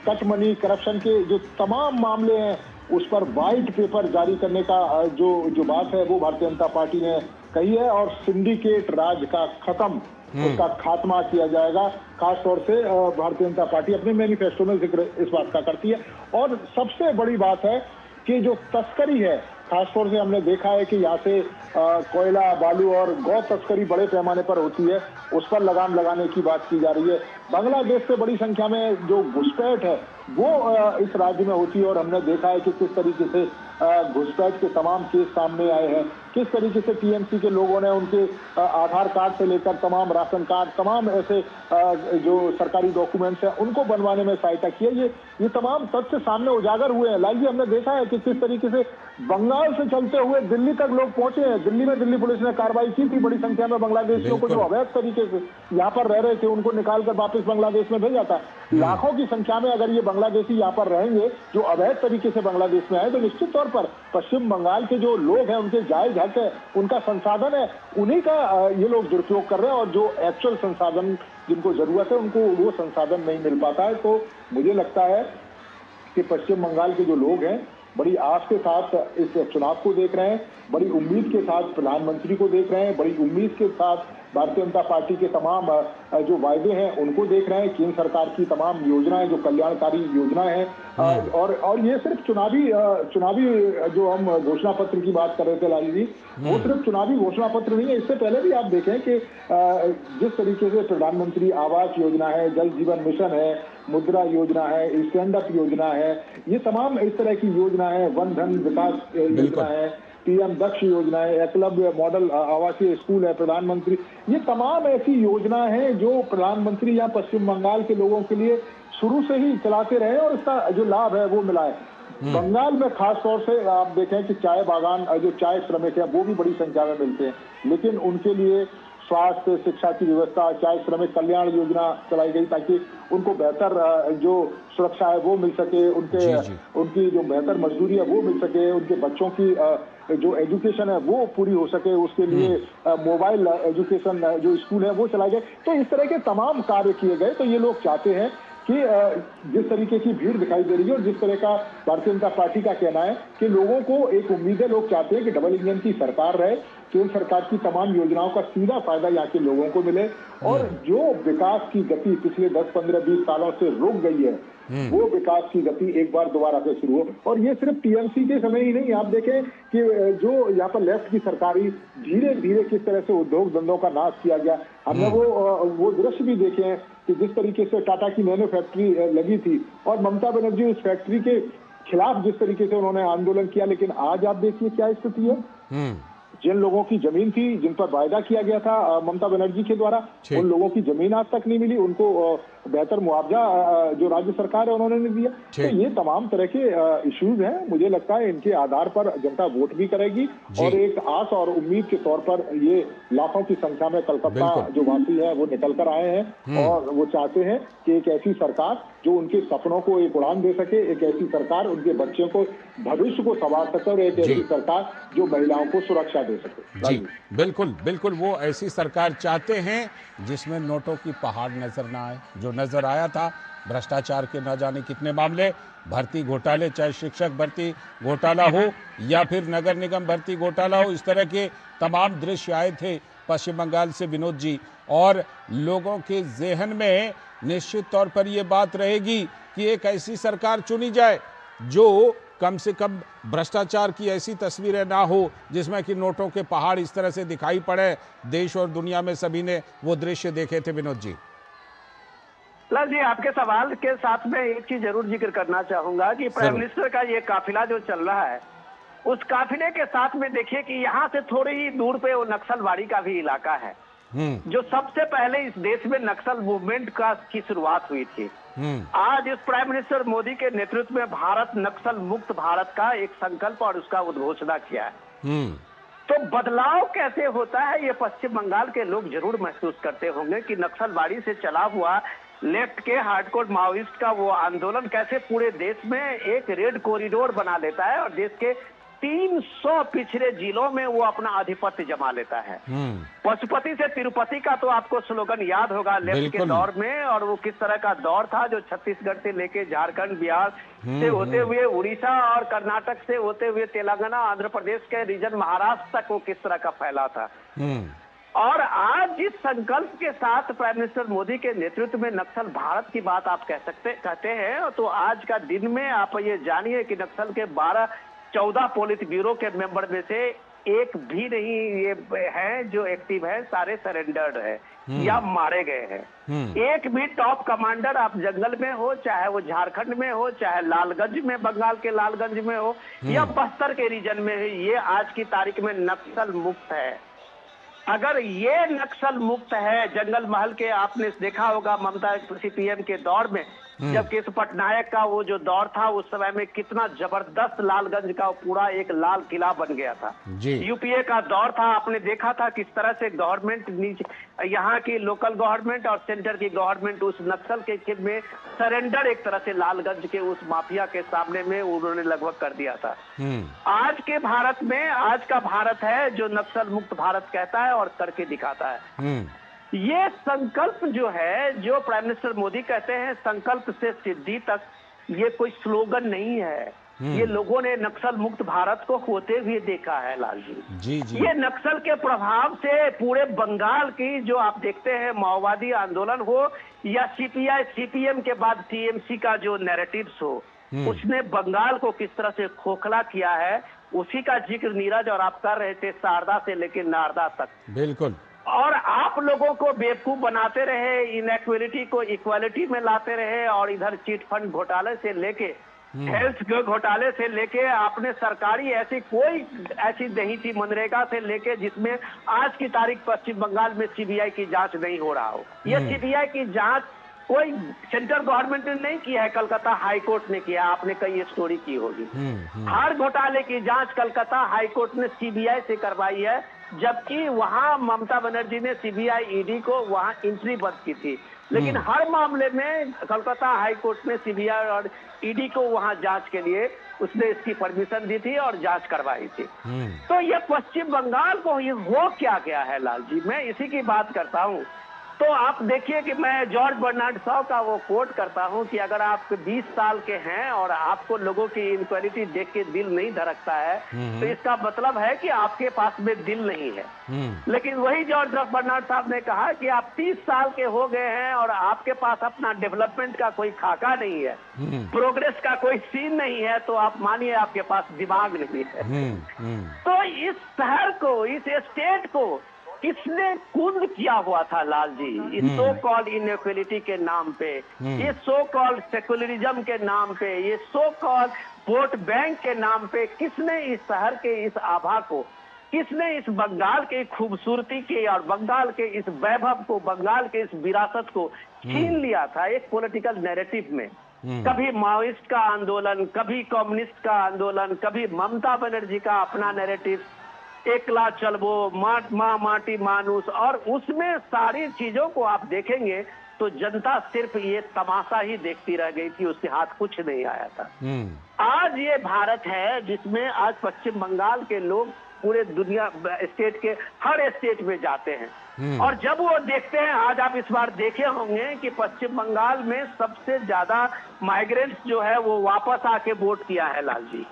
कट मनी करप्शन के जो तमाम मामले हैं उस पर व्हाइट पेपर जारी करने का जो बात है वो भारतीय जनता पार्टी ने कही है। और सिंडिकेट राज का खत्म, उसका खात्मा किया जाएगा। खासतौर से भारतीय जनता पार्टी अपने मैनिफेस्टो में जिक्र इस बात का करती है। और सबसे बड़ी बात है कि जो तस्करी है, खासतौर से हमने देखा है कि यहाँ से कोयला, बालू और गौ तस्करी बड़े पैमाने पर होती है, उस पर लगाम लगाने की बात की जा रही है। बांग्लादेश से बड़ी संख्या में जो घुसपैठ है वो इस राज्य में होती है और हमने देखा है कि किस तरीके से घुसपैठ के तमाम केस सामने आए हैं। किस तरीके से टीएमसी के लोगों ने उनके आधार कार्ड से लेकर तमाम राशन कार्ड, तमाम ऐसे जो सरकारी डॉक्यूमेंट्स हैं उनको बनवाने में सहायता की है। ये तमाम तथ्य सामने उजागर हुए हैं। लाल जी, हमने देखा है कि किस तरीके से बंगाल से चलते हुए दिल्ली तक लोग पहुंचे हैं। दिल्ली में दिल्ली पुलिस ने कार्रवाई की थी, बड़ी संख्या में बांग्लादेशियों को जो अवैध तरीके से यहाँ पर रह रहे थे उनको निकालकर वापस बांग्लादेश में भेजा था। लाखों की संख्या में अगर ये बांग्लादेशी यहाँ पर रहेंगे जो अवैध तरीके से बांग्लादेश में आए, तो निश्चित तौर पर पश्चिम बंगाल के जो लोग हैं उनके जायज हक है, उनका संसाधन है, उन्हीं का ये लोग दुरुपयोग कर रहे हैं और जो एक्चुअल संसाधन जिनको जरूरत है उनको वो संसाधन नहीं मिल पाता है। तो मुझे लगता है कि पश्चिम बंगाल के जो लोग हैं बड़ी आस के साथ इस चुनाव को देख रहे हैं, बड़ी उम्मीद के साथ प्रधानमंत्री को देख रहे हैं, बड़ी उम्मीद के साथ भारतीय जनता पार्टी के तमाम जो वायदे हैं उनको देख रहे हैं, केंद्र सरकार की तमाम योजनाएं जो कल्याणकारी योजनाएं हैं। और ये सिर्फ चुनावी जो हम घोषणा पत्र की बात कर रहे थे लाली जी, वो सिर्फ चुनावी घोषणा पत्र नहीं है। इससे पहले भी आप देखें कि जिस तरीके से प्रधानमंत्री आवास योजना है, जल जीवन मिशन है, मुद्रा योजना है, स्टैंड अप योजना है, ये तमाम इस तरह की योजना है, वन धन विकास योजना है, पीएम दक्ष योजना है, एकलव्य मॉडल आवासीय स्कूल है, प्रधानमंत्री, ये तमाम ऐसी योजनाएं हैं जो प्रधानमंत्री या पश्चिम बंगाल के लोगों के लिए शुरू से ही चलाते रहे और इसका जो लाभ है वो मिला है। बंगाल में खास तौर से आप देखें कि चाय बागान, जो चाय श्रमिक है वो भी बड़ी संख्या में मिलते हैं, लेकिन उनके लिए स्वास्थ्य शिक्षा की व्यवस्था, चाय श्रमिक कल्याण योजना चलाई गई ताकि उनको बेहतर जो सुरक्षा है वो मिल सके, उनकी जो बेहतर मजदूरी है वो मिल सके, उनके बच्चों की जो एजुकेशन है वो पूरी हो सके, उसके लिए मोबाइल एजुकेशन जो स्कूल है वो चलाए गए। तो इस तरह के तमाम कार्य किए गए। तो ये लोग चाहते हैं कि जिस तरीके की भीड़ दिखाई दे रही है और जिस तरह का भारतीय जनता पार्टी का कहना है कि लोगों को एक उम्मीद है, लोग चाहते हैं कि डबल इंजन की सरकार रहे, केंद्र सरकार की तमाम योजनाओं का सीधा फायदा यहाँ के लोगों को मिले और जो विकास की गति पिछले 10, 15, 20 सालों से रुक गई है वो विकास की गति एक बार दोबारा से शुरू हो। और ये सिर्फ टीएमसी के समय ही नहीं, आप देखें कि जो यहाँ पर लेफ्ट की सरकारी धीरे धीरे किस तरह से उद्योग धंधों का नाश किया गया। हमने वो दृश्य भी देखे हैं कि जिस तरीके से टाटा की नैनो फैक्ट्री लगी थी और ममता बनर्जी उस फैक्ट्री के खिलाफ जिस तरीके से उन्होंने आंदोलन किया, लेकिन आज आप देखिए क्या स्थिति है। जिन लोगों की जमीन थी, जिन पर वायदा किया गया था ममता बनर्जी के द्वारा, उन लोगों की जमीन आज तक नहीं मिली, उनको बेहतर मुआवजा जो राज्य सरकार है उन्होंने नहीं दिया। तो ये तमाम तरह के इश्यूज हैं। मुझे लगता है इनके आधार पर जनता वोट भी करेगी और एक आस और उम्मीद के तौर पर ये लाखों की संख्या में कलकत्ता जो वासी है वो निकल कर आए हैं और वो चाहते हैं कि एक ऐसी सरकार जो उनके सपनों को एक उड़ान दे सके, एक ऐसी सरकार उनके बच्चों को भविष्य को संवार सके और एक ऐसी सरकार जो महिलाओं को सुरक्षा दे सके। जी बिल्कुल बिल्कुल, वो ऐसी सरकार चाहते हैं जिसमें नोटों की पहाड़ नजर ना आए। जो नजर आया था भ्रष्टाचार के न जाने कितने मामले, भर्ती घोटाले, चाहे शिक्षक भर्ती घोटाला हो या फिर नगर निगम भर्ती घोटाला हो, इस तरह के तमाम दृश्य आए थे पश्चिम बंगाल से विनोद जी। और लोगों के जेहन में निश्चित तौर पर यह बात रहेगी कि एक ऐसी सरकार चुनी जाए जो कम से कम भ्रष्टाचार की ऐसी तस्वीरें ना हो जिसमें कि नोटों के पहाड़ इस तरह से दिखाई पड़े। देश और दुनिया में सभी ने वो दृश्य देखे थे विनोद जी। लाल जी, आपके सवाल के साथ में एक चीज जरूर जिक्र करना चाहूंगा कि प्राइम मिनिस्टर का ये काफिला जो चल रहा है, उस काफिले के साथ में देखिए कि यहाँ से थोड़ी ही दूर पे वो नक्सलवाड़ी का भी इलाका है जो सबसे पहले इस देश में नक्सल मूवमेंट की शुरुआत हुई थी। आज इस प्राइम मिनिस्टर मोदी के नेतृत्व में भारत नक्सल मुक्त भारत का एक संकल्प और उसका उद्घोषणा किया है। तो बदलाव कैसे होता है ये पश्चिम बंगाल के लोग जरूर महसूस करते होंगे कि नक्सलवाड़ी से चला हुआ लेफ्ट के हार्डकोर माओइस्ट का वो आंदोलन कैसे पूरे देश में एक रेड कॉरिडोर बना लेता है और देश के 300 पिछड़े जिलों में वो अपना आधिपत्य जमा लेता है। पशुपति से तिरुपति का तो आपको स्लोगन याद होगा लेफ्ट के दौर में, और वो किस तरह का दौर था जो छत्तीसगढ़ से लेके झारखंड, बिहार से होते हुए उड़ीसा और कर्नाटक से होते हुए तेलंगाना, आंध्र प्रदेश के रीजन महाराष्ट्र तक वो किस तरह का फैला था। और आज जिस संकल्प के साथ प्राइम मिनिस्टर मोदी के नेतृत्व में नक्सल भारत की बात आप कहते हैं, तो आज का दिन में आप ये जानिए कि नक्सल के 14 पोलित ब्यूरो के मेंबर में से एक भी नहीं ये है जो एक्टिव है, सारे सरेंडर्ड है। या मारे गए हैं। एक भी टॉप कमांडर आप जंगल में हो, चाहे वो झारखंड में हो, चाहे लालगंज में, बंगाल के लालगंज में हो, या बस्तर के रीजन में हो, ये आज की तारीख में नक्सल मुक्त है। अगर ये नक्सल मुक्त है, जंगल महल के आपने देखा होगा ममता सीपीएम के दौर में, जब केशव पटनायक का वो जो दौर था, उस समय में कितना जबरदस्त लालगंज का पूरा एक लाल किला बन गया था। यूपीए का दौर था, आपने देखा था किस तरह से गवर्नमेंट नीचे, यहाँ की लोकल गवर्नमेंट और सेंटर की गवर्नमेंट उस नक्सल के में सरेंडर एक तरह से लालगंज के उस माफिया के सामने में उन्होंने लगभग कर दिया था। आज के भारत में, आज का भारत है जो नक्सल मुक्त भारत कहता है और करके दिखाता है। ये संकल्प जो है, जो प्राइम मिनिस्टर मोदी कहते हैं संकल्प से सिद्धि तक, ये कोई स्लोगन नहीं है। ये लोगों ने नक्सल मुक्त भारत को होते हुए देखा है लाल जी। ये नक्सल के प्रभाव से पूरे बंगाल की जो आप देखते हैं माओवादी आंदोलन हो या सीपीआई सीपीएम के बाद टीएमसी का जो नैरेटिव्स हो, उसने बंगाल को किस तरह से खोखला किया है, उसी का जिक्र नीरज और आप कर रहे थे, शारदा से लेकर नारदा तक। बिल्कुल। और आप लोगों को बेवकूफ बनाते रहे, इनइक्वालिटी को इक्वालिटी में लाते रहे, और इधर चिट फंड घोटाले से लेके हेल्थ घोटाले से लेके आपने सरकारी ऐसी कोई ऐसी नहीं थी, मनरेगा से लेके, जिसमें आज की तारीख पश्चिम बंगाल में सीबीआई की जांच नहीं हो रहा हो। यह सीबीआई की जांच कोई सेंट्रल गवर्नमेंट ने नहीं किया है, कलकत्ता हाई कोर्ट ने किया। आपने कई स्टोरी की होगी। हर घोटाले की जांच कलकत्ता हाई कोर्ट ने सीबीआई से करवाई है, जबकि वहां ममता बनर्जी ने सीबीआई ईडी को वहां एंट्री बंद की थी। लेकिन हर मामले में कलकत्ता हाई कोर्ट ने सीबीआई और ईडी को वहां जांच के लिए उसने इसकी परमिशन दी थी और जांच करवाई थी। तो ये पश्चिम बंगाल को ये हो क्या गया है लाल जी, मैं इसी की बात करता हूँ। तो आप देखिए कि मैं जॉर्ज बर्नार्ड शॉ का वो कोट करता हूं कि अगर आप 20 साल के हैं और आपको लोगों की इनक्वालिटी देख के दिल नहीं धड़कता है, तो इसका मतलब है कि आपके पास में दिल नहीं है। लेकिन वही जॉर्ज बर्नार्ड साहब ने कहा कि आप 30 साल के हो गए हैं और आपके पास अपना डेवलपमेंट का कोई खाका नहीं है, प्रोग्रेस का कोई सीन नहीं है, तो आप मानिए आपके पास दिमाग नहीं है। तो इस शहर को, इस स्टेट को किसने कुंद किया हुआ था लाल जी, इस सो कॉल्ड इनइक्वालिटी के नाम पे, ये सो कॉल्ड सेकुलरिज्म के नाम पे, ये सो कॉल्ड वोट बैंक के नाम पे, किसने इस शहर के इस आभा को, किसने इस बंगाल के खूबसूरती के और बंगाल के इस वैभव को, बंगाल के इस विरासत को छीन लिया था एक पॉलिटिकल नैरेटिव में। कभी माओइस्ट का आंदोलन, कभी कम्युनिस्ट का आंदोलन, कभी ममता बनर्जी का अपना नैरेटिव, एकला चलबो, माँ माटी मानुस, और उसमें सारी चीजों को आप देखेंगे तो जनता सिर्फ ये तमाशा ही देखती रह गई थी, उसके हाथ कुछ नहीं आया था। आज ये भारत है जिसमें आज पश्चिम बंगाल के लोग पूरे दुनिया स्टेट के हर स्टेट में जाते हैं, और जब वो देखते हैं, आज आप इस बार देखे होंगे कि पश्चिम बंगाल में सबसे ज्यादा माइग्रेंट्स जो है वो वापस आके वोट किया है लाल जी।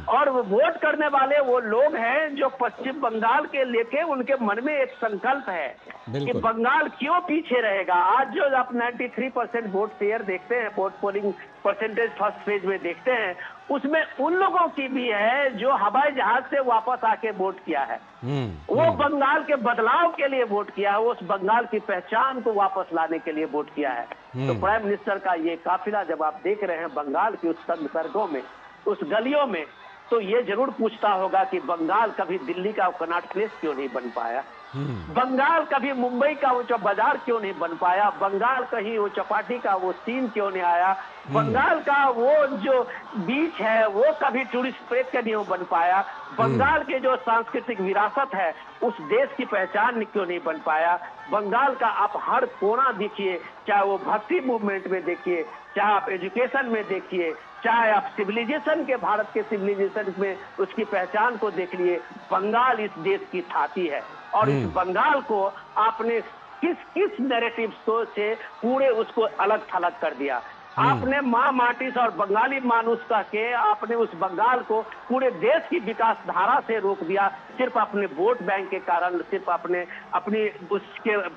और वो वोट करने वाले वो लोग हैं जो पश्चिम बंगाल के लेके उनके मन में एक संकल्प है कि बंगाल क्यों पीछे रहेगा। आज जो आप 93% वोट शेयर देखते हैं, vote polling percentage first phase में देखते हैं, उसमें उन लोगों की भी है जो हवाई जहाज से वापस आके वोट किया है। वो बंगाल के बदलाव के लिए वोट किया है, उस बंगाल की पहचान को वापस लाने के लिए वोट किया है। तो प्राइम मिनिस्टर का ये काफिला जब आप देख रहे हैं बंगाल की उस सड़कों में, उस गलियों में, तो ये जरूर पूछता होगा कि बंगाल कभी दिल्ली का कनॉट प्लेस क्यों नहीं बन पाया, बंगाल कभी मुंबई का वो बाजार क्यों नहीं बन पाया, बंगाल कहीं वो चौपाटी का वो सीन क्यों नहीं आया, बंगाल का वो जो बीच है वो कभी टूरिस्ट प्लेस का नहीं बन पाया, बंगाल के जो सांस्कृतिक विरासत है उस देश की पहचान क्यों नहीं बन पाया। बंगाल का आप हर कोना देखिए, चाहे वो भक्ति मूवमेंट में देखिए, चाहे आप एजुकेशन में देखिए, चाहे आप सिविलाइजेशन के, भारत के सिविलाइजेशन में उसकी पहचान को देख लिए, बंगाल इस देश की छाती है। और इस बंगाल को आपने किस किस नैरेटिव से पूरे उसको अलग थलग कर दिया। आपने माँ माटिस और बंगाली मानुस कह के आपने उस बंगाल को पूरे देश की विकास धारा से रोक दिया, सिर्फ अपने वोट बैंक के कारण, सिर्फ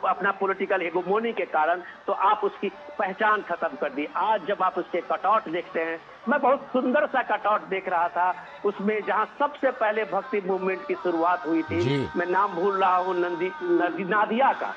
अपना पॉलिटिकल हेगोमोनी के कारण। तो आप उसकी पहचान खत्म कर दी। आज जब आप उसके कटआउट देखते हैं, मैं बहुत सुंदर सा कटआउट देख रहा था, उसमें जहां सबसे पहले भक्ति मूवमेंट की शुरुआत हुई थी, मैं नाम भूल रहा हूँ, नादिया का,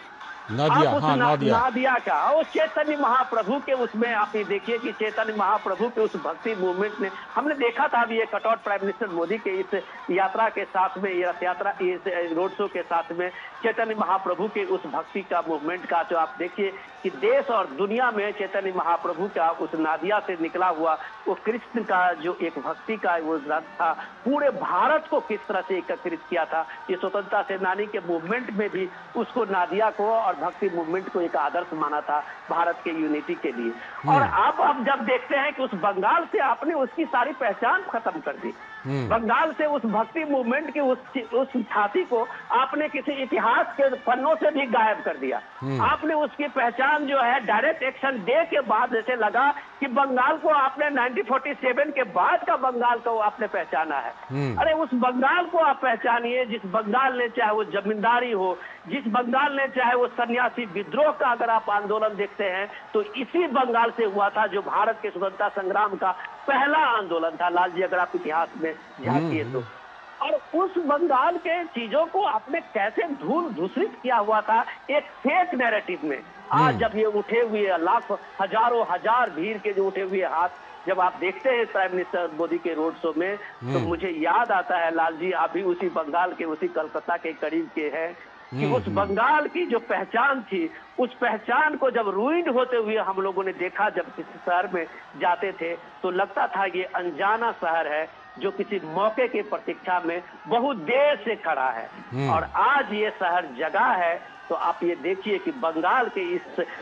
नादिया, आप उस हाँ, नादिया। नादिया का, उस चैतन्य महाप्रभु के, उसमें आप ये देखिए कि चैतन्य महाप्रभु के उस भक्ति मूवमेंट ने, हमने देखा था अभी ये कटआउट प्राइम मिनिस्टर मोदी के इस यात्रा के साथ में, रथ यात्रा, इस रोड शो के साथ में चैतन्य महाप्रभु के उस भक्ति का मूवमेंट का, जो आप देखिए कि देश और दुनिया में चैतन्य महाप्रभु का उस नादिया से निकला हुआ वो कृष्ण का जो एक भक्ति का वो रथ था, पूरे भारत को किस तरह से एकत्रित किया था। ये स्वतंत्रता सेनानी के मूवमेंट में भी उसको, नादिया को और भक्ति मूवमेंट को एक आदर्श माना था भारत के यूनिटी के लिए। और आप जब देखते हैं कि उस बंगाल से आपने उसकी सारी पहचान खत्म कर दी, बंगाल से उस भक्ति मूवमेंट की उस छाती को आपने किसी इतिहास के पन्नों से भी गायब कर दिया। आपने उसकी पहचान जो है डायरेक्ट एक्शन डे के बाद जैसे लगा कि बंगाल को आपने 1947 के बाद का बंगाल को आपने पहचाना है। अरे उस बंगाल को आप पहचानिए जिस बंगाल ने, चाहे वो जमींदारी हो, जिस बंगाल ने चाहे वो सन्यासी विद्रोह का अगर आप आंदोलन देखते हैं तो इसी बंगाल से हुआ था, जो भारत के स्वतंत्रता संग्राम का पहला आंदोलन था, लाल जी, अगर आप इतिहास में झांकिए तो। और उस बंगाल के चीजों को आपने कैसे धूल धूसरित किया हुआ था एक फेक नैरेटिव में। आज जब ये उठे हुए लाखों हजारों हजार भीड़ के जो उठे हुए हाथ जब आप देखते हैं प्राइम मिनिस्टर मोदी के रोड शो में, तो मुझे याद आता है लाल जी, आप भी उसी बंगाल के, उसी कलकत्ता के करीब के हैं, कि उस बंगाल की जो पहचान थी, उस पहचान को जब रूइंड होते हुए हम लोगों ने देखा, जब किसी शहर में जाते थे तो लगता था ये अनजाना शहर है जो किसी मौके की प्रतीक्षा में बहुत देर से खड़ा है। और आज ये शहर जगह है। तो आप ये देखिए कि बंगाल के इस,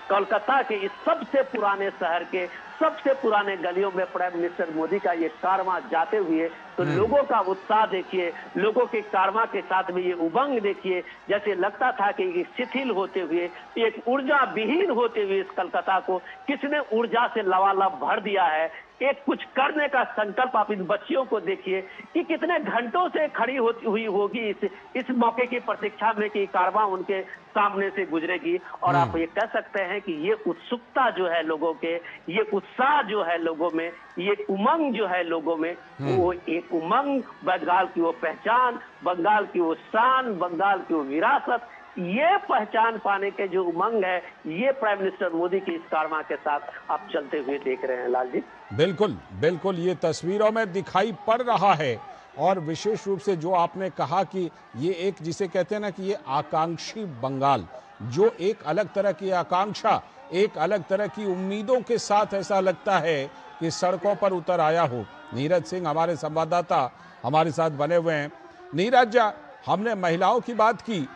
कोलकाता के इस सबसे पुराने शहर के सबसे पुराने गलियों में प्राइम मिनिस्टर मोदी का ये कारवां जाते हुए, तो लोगों का उत्साह देखिए, लोगों के कारवां के साथ में ये उमंग देखिए, जैसे लगता था कि ये शिथिल होते हुए, एक ऊर्जा विहीन होते हुए इस कलकत्ता को किसने ऊर्जा से लबालब भर दिया है। एक कुछ करने का संकल्प आप इन बच्चियों को देखिए कि कितने घंटों से खड़ी हुई होगी इस मौके की प्रतीक्षा में कि कारवां उनके सामने से गुजरेगी। और आप ये कह सकते हैं कि ये उत्सुकता जो है लोगों के, ये उत्साह जो है लोगों में, ये उमंग जो है लोगों में, वो एक उमंग, बंगाल की वो पहचान, बंगाल की वो शान, बंगाल की वो विरासत, ये पहचान पाने के जो उमंग है, ये प्राइम मिनिस्टर मोदी की इस कारवां के साथ आप चलते हुए देख रहे हैं लाल जी। बिल्कुल बिल्कुल, ये तस्वीरों में दिखाई पड़ रहा है। और विशेष रूप से जो आपने कहा कि ये एक, जिसे कहते हैं ना कि ये आकांक्षी बंगाल, जो एक अलग तरह की आकांक्षा, एक अलग तरह की उम्मीदों के साथ ऐसा लगता है कि सड़कों पर उतर आया हो। नीरज सिंह हमारे संवाददाता हमारे साथ बने हुए हैं। नीरज, हमने महिलाओं की बात की,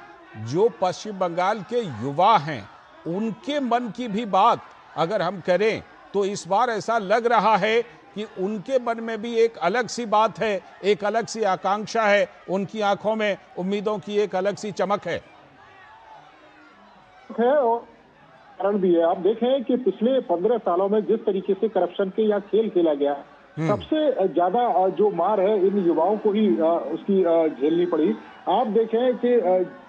जो पश्चिम बंगाल के युवा हैं उनके मन की भी बात अगर हम करें तो इस बार ऐसा लग रहा है कि उनके मन में भी एक अलग सी बात है, एक अलग सी आकांक्षा है, उनकी आंखों में उम्मीदों की एक अलग सी चमक है। और कारण भी है। आप देखें कि पिछले 15 सालों में जिस तरीके से करप्शन के यहाँ खेल खेला गया, सबसे ज्यादा जो मार है इन युवाओं को ही उसकी झेलनी पड़ी। आप देखें कि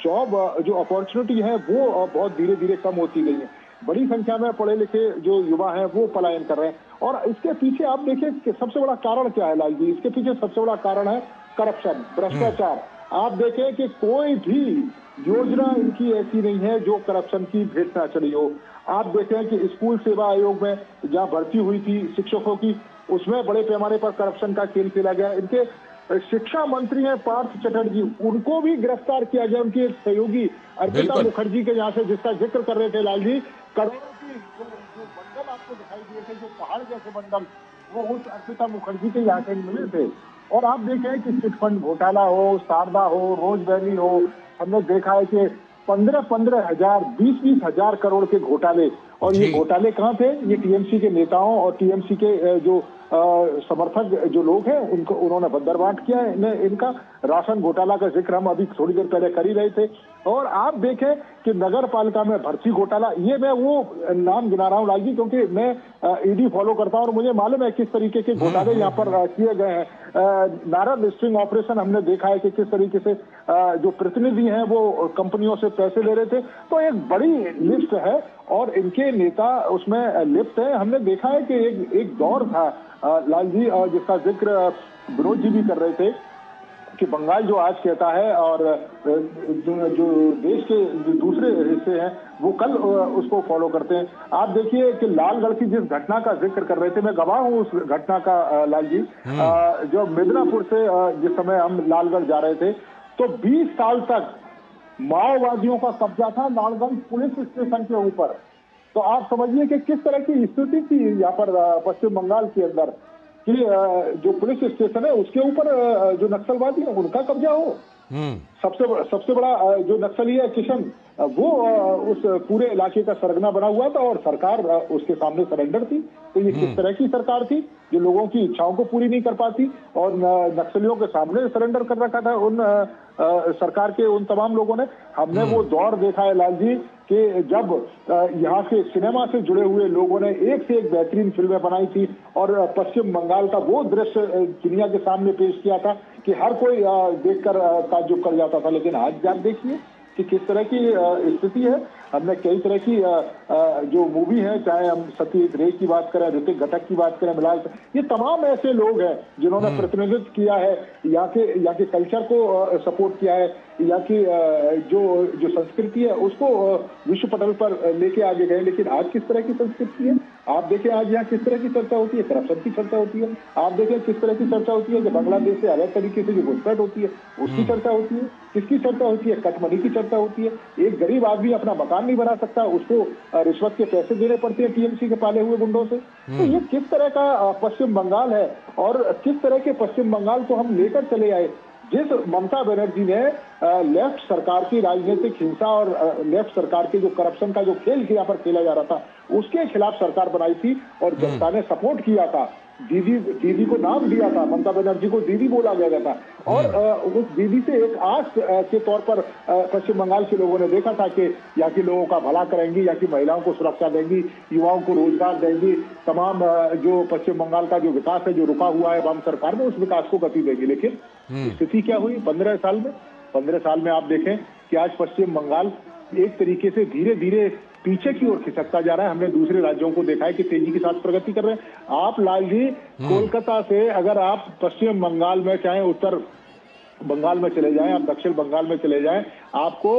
जॉब जो अपॉर्चुनिटी है वो बहुत धीरे धीरे कम होती गई है। बड़ी संख्या में पढ़े लिखे जो युवा हैं वो पलायन कर रहे हैं। और इसके पीछे आप देखें कि सबसे बड़ा कारण क्या है लाल जी, इसके पीछे सबसे बड़ा कारण है करप्शन, भ्रष्टाचार। आप देखें कि कोई भी योजना इनकी ऐसी नहीं है जो करप्शन की भेंट ना चढ़ी हो। आप देखें कि स्कूल सेवा आयोग में जहां भर्ती हुई थी शिक्षकों की, उसमें बड़े पैमाने पर करप्शन का खेल खेला गया। इनके शिक्षा मंत्री हैं पार्थ चटर्जी, उनको भी गिरफ्तार किया गया। उनके सहयोगी अर्पिता मुखर्जी के यहाँ से, जिसका जिक्र कर रहे थे लाल जी, करोड़ों की जो बंडल आपको दिखाई दिए थे, जो पहाड़ जैसे बंडल, वो उस अर्पिता मुखर्जी के यहाँ से मिले थे। और आप देखें कि चिटफंड घोटाला हो, शारदा हो, रोज वैली हो, हमने देखा है कि 15-15 हजार, 20-20 हजार करोड़ के घोटाले। और ये घोटाले कहाँ थे? ये टीएमसी के नेताओं और टीएमसी के जो समर्थक जो लोग हैं उनको उन्होंने बंदरबाट किया है। इनका राशन घोटाला का जिक्र हम अभी थोड़ी देर पहले कर ही रहे थे। और आप देखें कि नगर पालिका में भर्ती घोटाला, ये मैं वो नाम गिना रहा हूँ लाल जी क्योंकि मैं ईडी फॉलो करता हूँ और मुझे मालूम है किस तरीके के घोटाले यहाँ पर किए गए हैं। नारद स्ट्रिंग ऑपरेशन हमने देखा है कि किस तरीके से जो प्रतिनिधि हैं वो कंपनियों से पैसे ले रहे थे। तो एक बड़ी लिस्ट है और इनके नेता उसमें लिप्त है। हमने देखा है कि एक दौर था लाल जी, जिसका जिक्र विनोद जी भी कर रहे थे, कि बंगाल जो आज कहता है और जो देश के जो दूसरे हिस्से हैं वो कल उसको फॉलो करते हैं। आप देखिए कि लालगढ़ की जिस घटना का जिक्र कर रहे थे, मैं गवाह हूं उस घटना का लाल जी। जो मिदनापुर से जिस समय हम लालगढ़ जा रहे थे तो 20 साल तक माओवादियों का कब्जा था लालगंज पुलिस स्टेशन के ऊपर। तो आप समझिए कि किस तरह की स्थिति थी यहाँ पर पश्चिम बंगाल के अंदर कि जो पुलिस स्टेशन है उसके ऊपर जो नक्सलवादी है उनका कब्जा हो। सबसे बड़ा जो नक्सली है किशन, वो उस पूरे इलाके का सरगना बना हुआ था और सरकार उसके सामने सरेंडर थी। तो ये किस तरह की सरकार थी जो लोगों की इच्छाओं को पूरी नहीं कर पाती और नक्सलियों के सामने सरेंडर कर रखा था उन सरकार के उन तमाम लोगों ने। हमने वो दौर देखा है लाल जी कि जब यहाँ के सिनेमा से जुड़े हुए लोगों ने एक से एक बेहतरीन फिल्में बनाई थी और पश्चिम बंगाल का वो दृश्य दुनिया के सामने पेश किया था कि हर कोई देखकर ताज्जुब कर जाता था। लेकिन आज आप देखिए कि किस तरह की स्थिति है। हमने कई तरह की जो मूवी है, चाहे हम सत्यजीत रे की बात करें, ऋतिक घटक की बात करें, मिलाल, ये तमाम ऐसे लोग हैं जिन्होंने प्रतिनिधित्व किया है, यहाँ के कल्चर को सपोर्ट किया है, यहाँ की जो संस्कृति है उसको विश्व पटल पर लेके आगे गए। लेकिन आज किस तरह की संस्कृति है आप देखें, आज यहाँ किस तरह की चर्चा होती है, करप्शन की चर्चा होती है। आप देखें किस तरह की चर्चा होती है कि बांग्लादेश से अलग तरीके से जो घुसपैठ होती है उसकी चर्चा होती है। किसकी चर्चा होती है? कटमनी की चर्चा होती है। एक गरीब आदमी अपना मकान नहीं बना सकता, उसको रिश्वत के पैसे देने पड़ते हैं टीएमसी के पाले हुए गुंडों से। तो ये किस तरह का पश्चिम बंगाल है और किस तरह के पश्चिम बंगाल को हम लेकर चले आए। जिस ममता बनर्जी ने लेफ्ट सरकार की राजनीतिक हिंसा और लेफ्ट सरकार के जो करप्शन का जो खेल यहाँ पर खेला जा रहा था उसके खिलाफ सरकार बनाई थी और जनता ने सपोर्ट किया था। दीदी को नाम दिया था, ममता बनर्जी को दीदी बोला गया था और उस दीदी से एक आस के तौर पर पश्चिम बंगाल के लोगों ने देखा था कि यहाँ के लोगों का भला करेंगी, यहाँ की महिलाओं को सुरक्षा देंगी, युवाओं को रोजगार देंगी, तमाम जो पश्चिम बंगाल का जो विकास है जो रुका हुआ है वाम सरकार में उस विकास को गति देगी। लेकिन स्थिति क्या हुई 15 साल में आप देखें कि आज पश्चिम बंगाल एक तरीके से धीरे धीरे पीछे की ओर खिसकता जा रहा है। हमने दूसरे राज्यों को देखा है कि तेजी के साथ प्रगति कर रहे हैं। आप लाल जी कोलकाता से अगर आप पश्चिम बंगाल में चाहे उत्तर बंगाल में चले जाएं, आप दक्षिण बंगाल में चले जाएं, आपको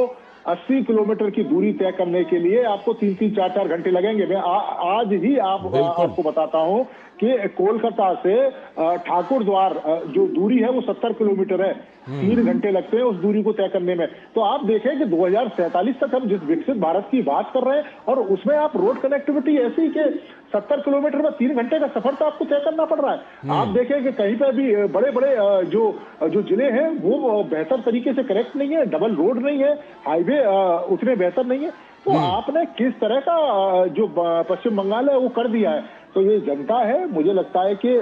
80 किलोमीटर की दूरी तय करने के लिए आपको 3-3, 4-4 घंटे लगेंगे। मैं आज ही आपको बताता हूं कि कोलकाता से ठाकुर द्वार जो दूरी है वो 70 किलोमीटर है। 3 घंटे लगते हैं उस दूरी को तय करने में। तो आप देखें कि 2047 तक हम जिस विकसित भारत की बात कर रहे हैं और उसमें आप रोड कनेक्टिविटी ऐसी कि 70 किलोमीटर में 3 घंटे का सफर तो आपको तय करना पड़ रहा है। आप देखें कि कहीं पर भी बड़े बड़े जो जिले हैं वो बेहतर तरीके से कनेक्ट नहीं है, डबल रोड नहीं है, हाईवे उतने बेहतर नहीं है। तो आपने किस तरह का जो पश्चिम बंगाल है वो कर दिया है। तो ये जनता है, मुझे लगता है कि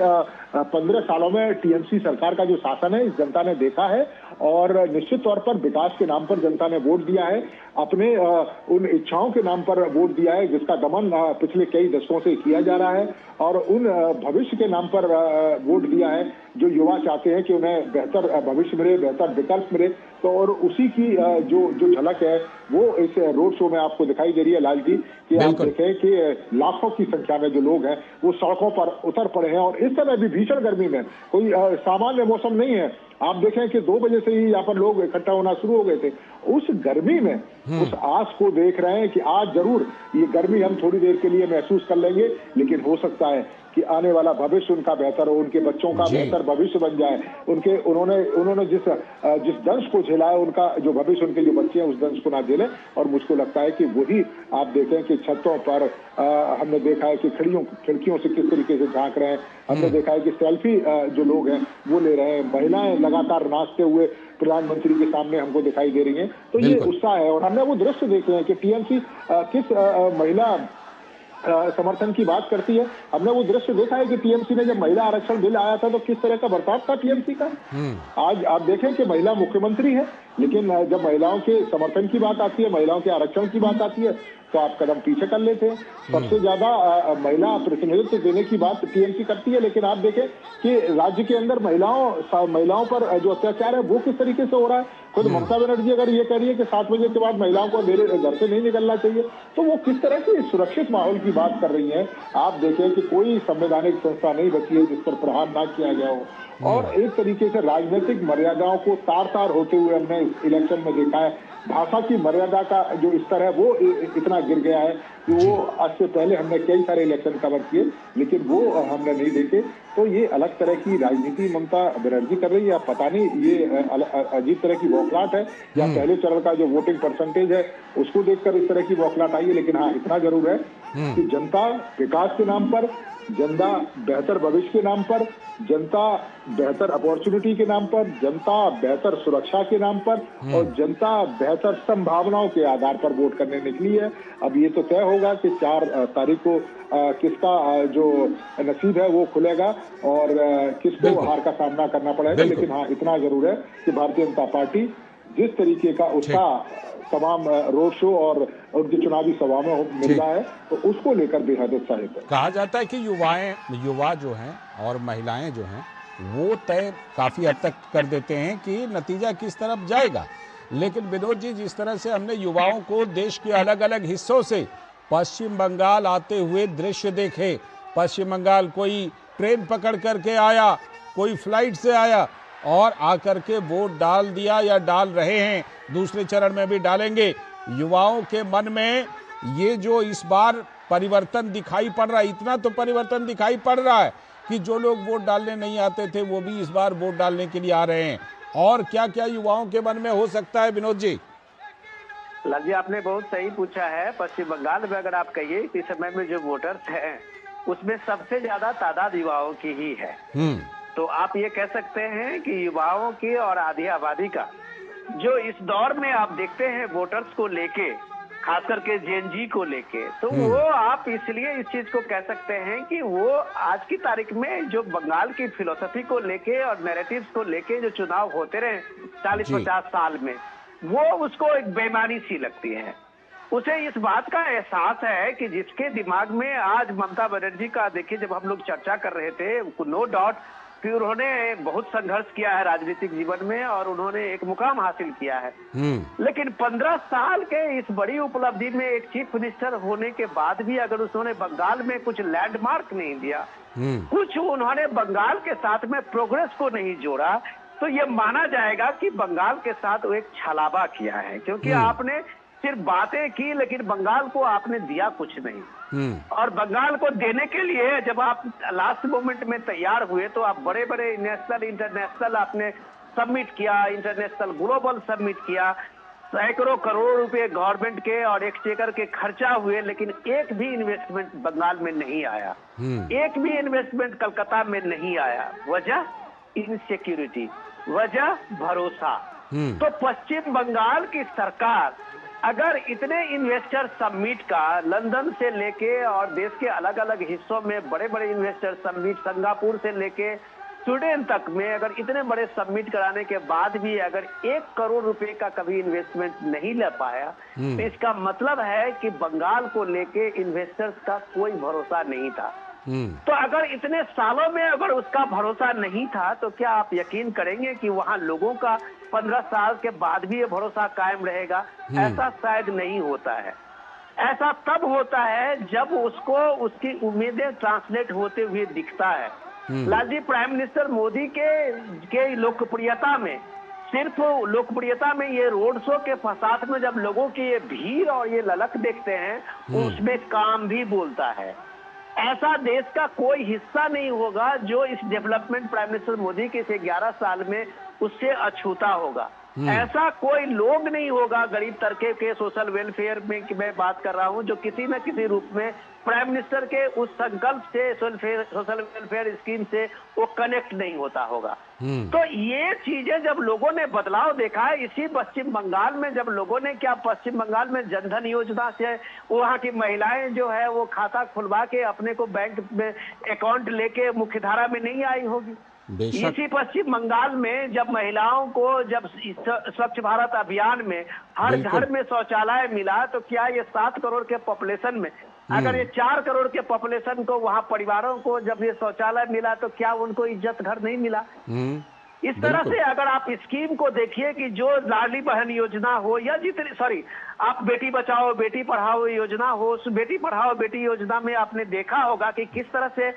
15 सालों में टीएमसी सरकार का जो शासन है इस जनता ने देखा है और निश्चित तौर पर विकास के नाम पर जनता ने वोट दिया है, अपने उन इच्छाओं के नाम पर वोट दिया है जिसका दमन पिछले कई दशकों से किया जा रहा है और उन भविष्य के नाम पर वोट दिया है जो युवा चाहते हैं कि उन्हें बेहतर भविष्य मिले, बेहतर विकल्प मिले। तो और उसी की जो झलक है वो इस रोड शो में आपको दिखाई दे रही है लाल जी कि आप देखें कि लाखों की संख्या में जो लोग हैं वो सड़कों पर उतर पड़े हैं और इस समय भी भीषण गर्मी में कोई सामान्य मौसम नहीं है। आप देखें कि 2 बजे से ही यहाँ पर लोग इकट्ठा होना शुरू हो गए थे। उस गर्मी में उस आस को देख रहे हैं कि आज जरूर ये गर्मी हम थोड़ी देर के लिए महसूस कर लेंगे, लेकिन हो सकता है कि आने वाला भविष्य उनका बेहतर हो, उनके बच्चों का बेहतर भविष्य बन जाए। उन्होंने जिस दंश को झेला है उनका जो भविष्य उनके जो बच्चे हैं उस दंश को ना झेले। और मुझको लगता है कि वही आप देखें कि छतों पर हमने देखा है कि खिड़कियों से किस तरीके से झांक रहे हैं। हमने देखा है कि सेल्फी जो लोग हैं वो ले रहे हैं, महिलाएं लगातार नाचते हुए प्रधानमंत्री के सामने हमको दिखाई दे रही हैं। तो ये उत्साह है और हमने वो दृश्य देखे हैं कि टीएमसी किस महिला समर्थन की बात करती है। हमने वो दृश्य देखा है कि टीएमसी ने जब महिला आरक्षण बिल आया था तो किस तरह का बर्ताव था टीएमसी का। आज आप देखें कि महिला मुख्यमंत्री है लेकिन जब महिलाओं के समर्थन की बात आती है, महिलाओं के आरक्षण की बात आती है, तो आप कदम पीछे कर लेते हैं। सबसे ज्यादा महिला प्रतिनिधित्व देने की बात टीएमसी करती है, लेकिन आप देखें कि राज्य के अंदर महिलाओं पर जो अत्याचार है वो किस तरीके से हो रहा है। खुद ममता बनर्जी अगर ये कह रही है कि 7 बजे के बाद महिलाओं को मेरे घर से नहीं निकलना चाहिए, तो वो किस तरह की सुरक्षित माहौल की बात कर रही है। आप देखें कि कोई संवैधानिक संस्था नहीं बची है जिस पर प्रहार ना किया गया हो, और एक तरीके से राजनीतिक मर्यादाओं को तार-तार होते हुए हमने इस इलेक्शन में देखा है। भाषा की मर्यादा का जो स्तर है वो इतना गिर गया है कि वो आज से पहले हमने कई सारे इलेक्शन कवर किए, लेकिन वो हमने नहीं देखे। तो ये अलग तरह की राजनीति ममता बनर्जी कर रही है, पता नहीं ये अजीब तरह की बौखलाहट है या पहले चरण का जो वोटिंग परसेंटेज है उसको देखकर इस तरह की बौखलाहट आई है। लेकिन हाँ, इतना जरूर है कि जनता विकास के नाम पर, जनता बेहतर भविष्य के नाम पर, जनता बेहतर अपॉर्चुनिटी के नाम पर, जनता बेहतर सुरक्षा के नाम पर और जनता बेहतर संभावनाओं के आधार पर वोट करने निकली है। अब ये तो तय होगा कि 4 तारीख को किसका जो नसीब है वो खुलेगा और किसको हार का सामना करना पड़ेगा। लेकिन हाँ, इतना जरूर है कि भारतीय जनता पार्टी जिस तरीके का उसका तमाम रोड शो और उनकी चुनावी सभा में मिल रहा है, तो उसको लेकर बेहद उत्साहित है। कहा जाता है कि युवा जो हैं और महिलाएं जो हैं वो तय काफी हद तक कर देते हैं कि नतीजा किस तरफ जाएगा। लेकिन विनोद जी, जिस तरह से हमने युवाओं को देश के अलग अलग हिस्सों से पश्चिम बंगाल आते हुए दृश्य देखे, पश्चिम बंगाल कोई ट्रेन पकड़ करके आया, कोई फ्लाइट से आया और आकर के वोट डाल दिया या डाल रहे हैं, दूसरे चरण में भी डालेंगे। युवाओं के मन में ये जो इस बार परिवर्तन दिखाई पड़ रहा है, इतना तो परिवर्तन दिखाई पड़ रहा है कि जो लोग वोट डालने नहीं आते थे वो भी इस बार वोट डालने के लिए आ रहे हैं। और क्या क्या युवाओं के मन में हो सकता है विनोद जी? लाल जी, आपने बहुत सही पूछा है। पश्चिम बंगाल में अगर आप कहिए इस समय में जो वोटर्स हैं उसमें सबसे ज्यादा तादाद युवाओं की ही है। तो आप ये कह सकते हैं कि युवाओं की और आधी आबादी का जो इस दौर में आप देखते हैं वोटर्स को लेके, खास करके जेएनजी को लेके, तो वो आप इसलिए इस चीज को कह सकते हैं कि वो आज की तारीख में जो बंगाल की फिलोसफी को लेके और नैरेटिव्स को लेके जो चुनाव होते रहे 40-50 साल में, वो उसको एक बेईमानी सी लगती है। उसे इस बात का एहसास है कि जिसके दिमाग में आज ममता बनर्जी का, देखिए जब हम लोग चर्चा कर रहे थे, नो डाउट कि उन्होंने बहुत संघर्ष किया है राजनीतिक जीवन में और उन्होंने एक मुकाम हासिल किया है, लेकिन 15 साल के इस बड़ी उपलब्धि में एक चीफ मिनिस्टर होने के बाद भी अगर उन्होंने बंगाल में कुछ लैंडमार्क नहीं दिया, कुछ उन्होंने बंगाल के साथ में प्रोग्रेस को नहीं जोड़ा, तो ये माना जाएगा कि बंगाल के साथ वो एक छलावा किया है। क्योंकि आपने सिर्फ बातें की लेकिन बंगाल को आपने दिया कुछ नहीं। और बंगाल को देने के लिए जब आप लास्ट मोमेंट में तैयार हुए तो आप बड़े बड़े नेशनल इंटरनेशनल आपने सबमिट किया, इंटरनेशनल ग्लोबल सबमिट किया, सैकड़ों करोड़ रुपए गवर्नमेंट के और एक्सचेकर के खर्चा हुए, लेकिन एक भी इन्वेस्टमेंट बंगाल में नहीं आया, एक भी इन्वेस्टमेंट कलकत्ता में नहीं आया। वजह इनसिक्योरिटी, वजह भरोसा। तो पश्चिम बंगाल की सरकार अगर इतने इन्वेस्टर समिट का लंदन से लेके और देश के अलग अलग हिस्सों में बड़े बड़े इन्वेस्टर समिट, सिंगापुर से लेके स्वीडन तक में अगर इतने बड़े समिट कराने के बाद भी अगर 1 करोड़ रुपए का कभी इन्वेस्टमेंट नहीं ले पाया, तो इसका मतलब है कि बंगाल को लेके इन्वेस्टर्स का कोई भरोसा नहीं था। तो अगर इतने सालों में अगर उसका भरोसा नहीं था, तो क्या आप यकीन करेंगे कि वहां लोगों का 15 साल के बाद भी ये भरोसा कायम रहेगा? ऐसा शायद नहीं होता है। ऐसा तब होता है जब उसको उसकी उम्मीदें ट्रांसलेट होते हुए दिखता है। लाल जी, प्राइम मिनिस्टर मोदी के लोकप्रियता में, सिर्फ लोकप्रियता में, ये रोड शो के फसाद में जब लोगों की ये भीड़ और ये ललक देखते हैं, उसमें काम भी बोलता है। ऐसा देश का कोई हिस्सा नहीं होगा जो इस डेवलपमेंट प्राइम मिनिस्टर मोदी के 11 साल में उससे अछूता होगा। ऐसा कोई लोग नहीं होगा गरीब तबके के सोशल वेलफेयर में कि मैं बात कर रहा हूं, जो किसी न किसी रूप में प्राइम मिनिस्टर के उस संकल्प से, सोशल वेलफेयर स्कीम से वो कनेक्ट नहीं होता होगा। तो ये चीजें जब लोगों ने बदलाव देखा है इसी पश्चिम बंगाल में, जब लोगों ने क्या पश्चिम बंगाल में जनधन योजना से वहाँ की महिलाएं जो है वो खाता खुलवा के अपने को बैंक में अकाउंट लेके मुख्यधारा में नहीं आई होगी। बेशक। इसी पश्चिम बंगाल में जब महिलाओं को जब स्वच्छ भारत अभियान में हर घर में शौचालय मिला, तो क्या ये 7 करोड़ के पॉपुलेशन में अगर ये 4 करोड़ के पॉपुलेशन को वहां परिवारों को जब ये शौचालय मिला, तो क्या उनको इज्जत घर नहीं मिला? इस तरह से अगर आप स्कीम को देखिए कि जो लाडली बहन योजना हो या जितनी आप बेटी बचाओ बेटी पढ़ाओ योजना हो, उस बेटी पढ़ाओ बेटी योजना में आपने देखा होगा कि किस तरह से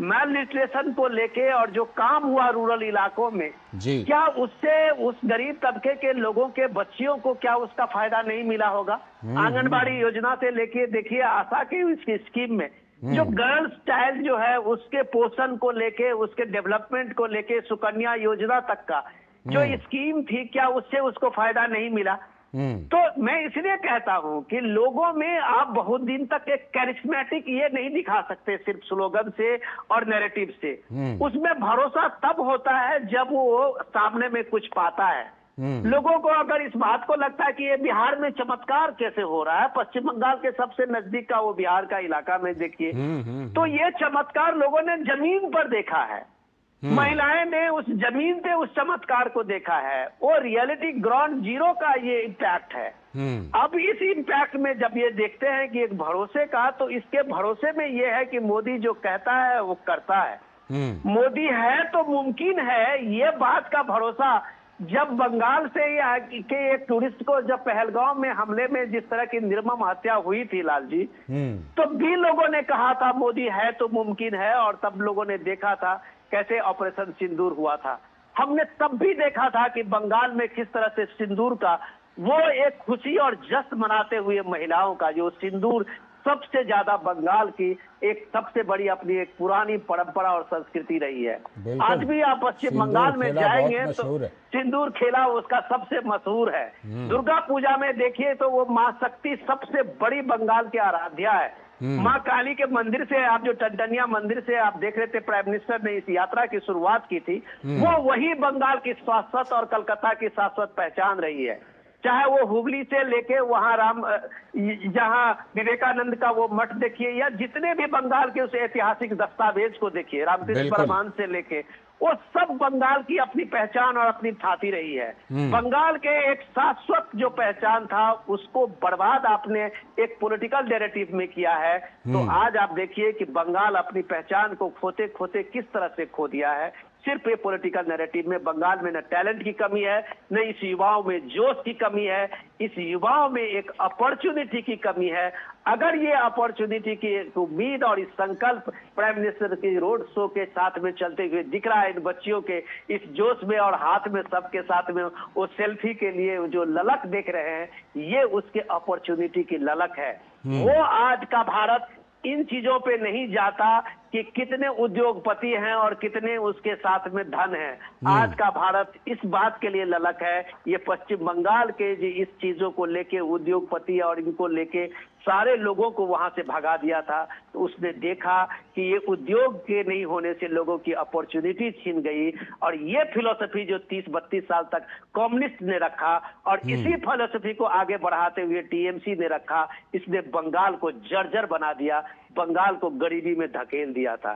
मैल न्यूट्रिशन को लेके और जो काम हुआ रूरल इलाकों में जी, क्या उससे उस गरीब तबके के लोगों के बच्चियों को क्या उसका फायदा नहीं मिला होगा? आंगनबाड़ी योजना से लेके देखिए आशा की इसकी स्कीम में जो गर्ल्स चाइल्ड जो है उसके पोषण को लेके, उसके डेवलपमेंट को लेके, सुकन्या योजना तक का जो स्कीम थी, क्या उससे उसको फायदा नहीं मिला? तो मैं इसलिए कहता हूं कि लोगों में आप बहुत दिन तक एक कैरिस्मेटिक ये नहीं दिखा सकते सिर्फ स्लोगन से और नैरेटिव से। उसमें भरोसा तब होता है जब वो सामने में कुछ पाता है। लोगों को अगर इस बात को लगता है कि ये बिहार में चमत्कार कैसे हो रहा है, पश्चिम बंगाल के सबसे नजदीक का वो बिहार का इलाका में देखिए, तो ये चमत्कार लोगों ने जमीन पर देखा है। महिलाएं ने उस जमीन पे उस चमत्कार को देखा है और रियलिटी ग्राउंड जीरो का ये इम्पैक्ट है। अब इस इम्पैक्ट में जब ये देखते हैं कि एक भरोसे का, तो इसके भरोसे में ये है कि मोदी जो कहता है वो करता है। मोदी है तो मुमकिन है, ये बात का भरोसा जब बंगाल से के एक टूरिस्ट को जब पहलगांव में हमले में जिस तरह की निर्मम हत्या हुई थी लाल जी, तो भी लोगों ने कहा था मोदी है तो मुमकिन है, और तब लोगों ने देखा था कैसे ऑपरेशन सिंदूर हुआ था। हमने तब भी देखा था कि बंगाल में किस तरह से सिंदूर का वो एक खुशी और जश्न मनाते हुए महिलाओं का जो सिंदूर सबसे ज्यादा बंगाल की एक सबसे बड़ी अपनी एक पुरानी परंपरा और संस्कृति रही है। आज भी आप पश्चिम बंगाल में जाएंगे तो सिंदूर खेला उसका सबसे मशहूर है। दुर्गा पूजा में देखिए तो वो माँ शक्ति सबसे बड़ी बंगाल की आराध्या है। माँ काली के मंदिर से आप जो टंटनिया मंदिर से आप देख रहे थे, प्राइम मिनिस्टर ने इस यात्रा की शुरुआत की थी, वो वही बंगाल की शाश्वत और कलकत्ता की शाश्वत पहचान रही है। चाहे वो हुबली से लेके वहां जहां विवेकानंद का वो मठ देखिए, या जितने भी बंगाल के उस ऐतिहासिक दस्तावेज को देखिए, रामकृष्ण परमहंस से लेके, वो सब बंगाल की अपनी पहचान और अपनी ठाती रही है। बंगाल के एक शाश्वत जो पहचान था उसको बर्बाद आपने एक पॉलिटिकल नैरेटिव में किया है। तो आज आप देखिए कि बंगाल अपनी पहचान को खोते खोते किस तरह से खो दिया है। सिर्फ ये पॉलिटिकल नैरेटिव में बंगाल में न टैलेंट की कमी है, न इस युवाओं में जोश की कमी है, इस युवाओं में एक अपॉर्चुनिटी की कमी है। अगर ये अपॉर्चुनिटी की उम्मीद और इस संकल्प प्राइम मिनिस्टर की रोड शो के साथ में चलते हुए दिख रहा है इन बच्चियों के इस जोश में और हाथ में सबके साथ में वो सेल्फी के लिए जो ललक देख रहे हैं, ये उसके अपॉर्चुनिटी की ललक है। वो आज का भारत इन चीजों पे नहीं जाता कि कितने उद्योगपति हैं और कितने उसके साथ में धन है। आज का भारत इस बात के लिए ललक है, ये पश्चिम बंगाल के जो इस चीजों को लेके उद्योगपति और इनको लेके सारे लोगों को वहां से भगा दिया था। तो उसने देखा कि ये उद्योग के नहीं होने से लोगों की अपॉर्चुनिटी छीन गई, और ये फिलोसफी जो 30-32 साल तक कम्युनिस्ट ने रखा और इसी फिलोसफी को आगे बढ़ाते हुए टीएमसी ने रखा, इसने बंगाल को जर्जर बना दिया, बंगाल को गरीबी में धकेल दिया था।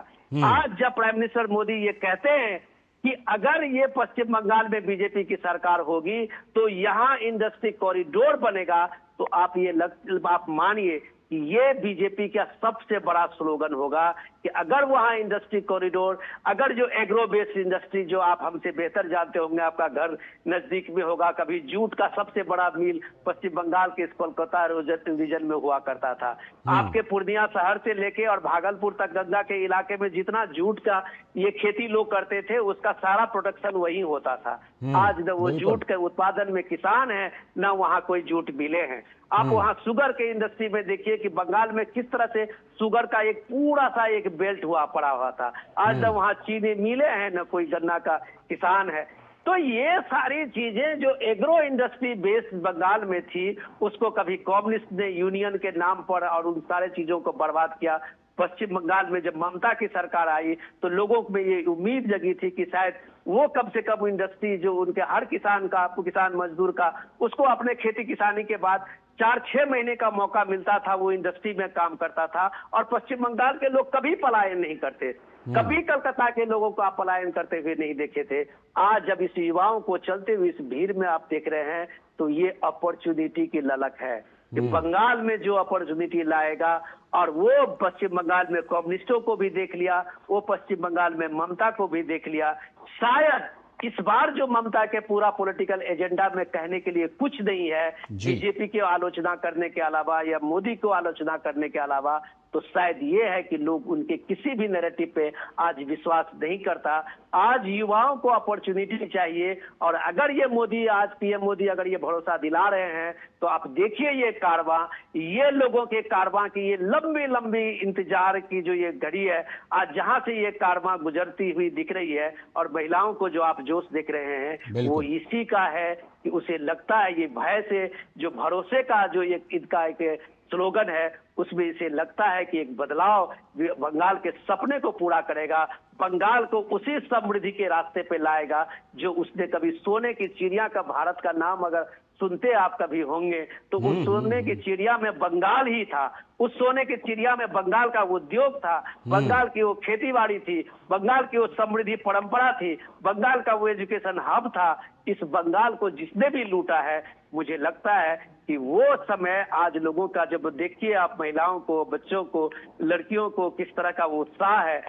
आज जब प्राइम मिनिस्टर मोदी ये कहते हैं कि अगर ये पश्चिम बंगाल में बीजेपी की सरकार होगी तो यहाँ इंडस्ट्री कॉरिडोर बनेगा, तो आप मानिए कि ये बीजेपी का सबसे बड़ा स्लोगन होगा कि अगर वहां इंडस्ट्री कॉरिडोर, अगर जो एग्रो बेस्ड इंडस्ट्री जो आप हमसे बेहतर जानते होंगे, आपका घर नजदीक में होगा, कभी जूट का सबसे बड़ा मिल पश्चिम बंगाल के इस कोलकाता रीजन में हुआ करता था। आपके पूर्णिया शहर से लेके और भागलपुर तक गंगा के इलाके में जितना जूट का ये खेती लोग करते थे, उसका सारा प्रोडक्शन वही होता था। आज न वो जूट के उत्पादन में किसान है, न वहाँ कोई जूट मिले हैं। आप वहाँ शुगर के इंडस्ट्री में देखिए कि बंगाल में किस तरह से शुगर का एक पूरा सा एक बेल्ट हुआ पड़ा हुआ था। आज न वहाँ चीनी मिले हैं, न कोई गन्ना का किसान है। तो ये सारी चीजें जो एग्रो इंडस्ट्री बेस्ड बंगाल में थी, उसको कभी कम्युनिस्ट ने यूनियन के नाम पर और उन सारे चीजों को बर्बाद किया। पश्चिम बंगाल में जब ममता की सरकार आई तो लोगों में ये उम्मीद जगी थी कि शायद वो कम से कम इंडस्ट्री जो उनके हर किसान का, किसान मजदूर का, उसको अपने खेती किसानी के बाद 4-6 महीने का मौका मिलता था, वो इंडस्ट्री में काम करता था। और पश्चिम बंगाल के लोग कभी पलायन नहीं करते, कभी कलकत्ता के लोगों को आप पलायन करते हुए नहीं देखे थे। आज जब इस युवाओं को चलते हुए इस भीड़ में आप देख रहे हैं तो ये अपॉर्चुनिटी की ललक है कि बंगाल में जो अपॉर्चुनिटी लाएगा, और वो पश्चिम बंगाल में कम्युनिस्टों को भी देख लिया, वो पश्चिम बंगाल में ममता को भी देख लिया। शायद इस बार जो ममता के पूरा पॉलिटिकल एजेंडा में कहने के लिए कुछ नहीं है बीजेपी की आलोचना करने के अलावा या मोदी को आलोचना करने के अलावा, तो शायद ये है कि लोग उनके किसी भी नैरेटिव पे आज विश्वास नहीं करता। आज युवाओं को अपॉर्चुनिटी चाहिए, और अगर ये मोदी, आज पीएम मोदी अगर ये भरोसा दिला रहे हैं तो आप देखिए ये कारवां, ये लोगों के कारवां की ये लंबी लंबी इंतजार की जो ये घड़ी है, आज जहां से ये कारवां गुजरती हुई दिख रही है और महिलाओं को जो आप जोश देख रहे हैं वो इसी का है कि उसे लगता है ये भय से, जो भरोसे का जो ये इनका एक स्लोगन है, उसमें इसे लगता है कि एक बदलाव बंगाल के सपने को पूरा करेगा, बंगाल को उसी समृद्धि के रास्ते पे लाएगा जो उसने कभी सोने की चिड़िया का, भारत का नाम अगर सुनते आप कभी होंगे तो उस सोने की चिड़िया में बंगाल ही था। उस सोने की चिड़िया में बंगाल का उद्योग था, बंगाल की वो खेतीबाड़ी थी, बंगाल की वो समृद्धि परंपरा थी, बंगाल का वो एजुकेशन हब था। इस बंगाल को जिसने भी लूटा है, मुझे लगता है कि वो समय आज लोगों का, जब देखिए आप महिलाओं को, बच्चों को, लड़कियों को किस तरह का वो उत्साह है,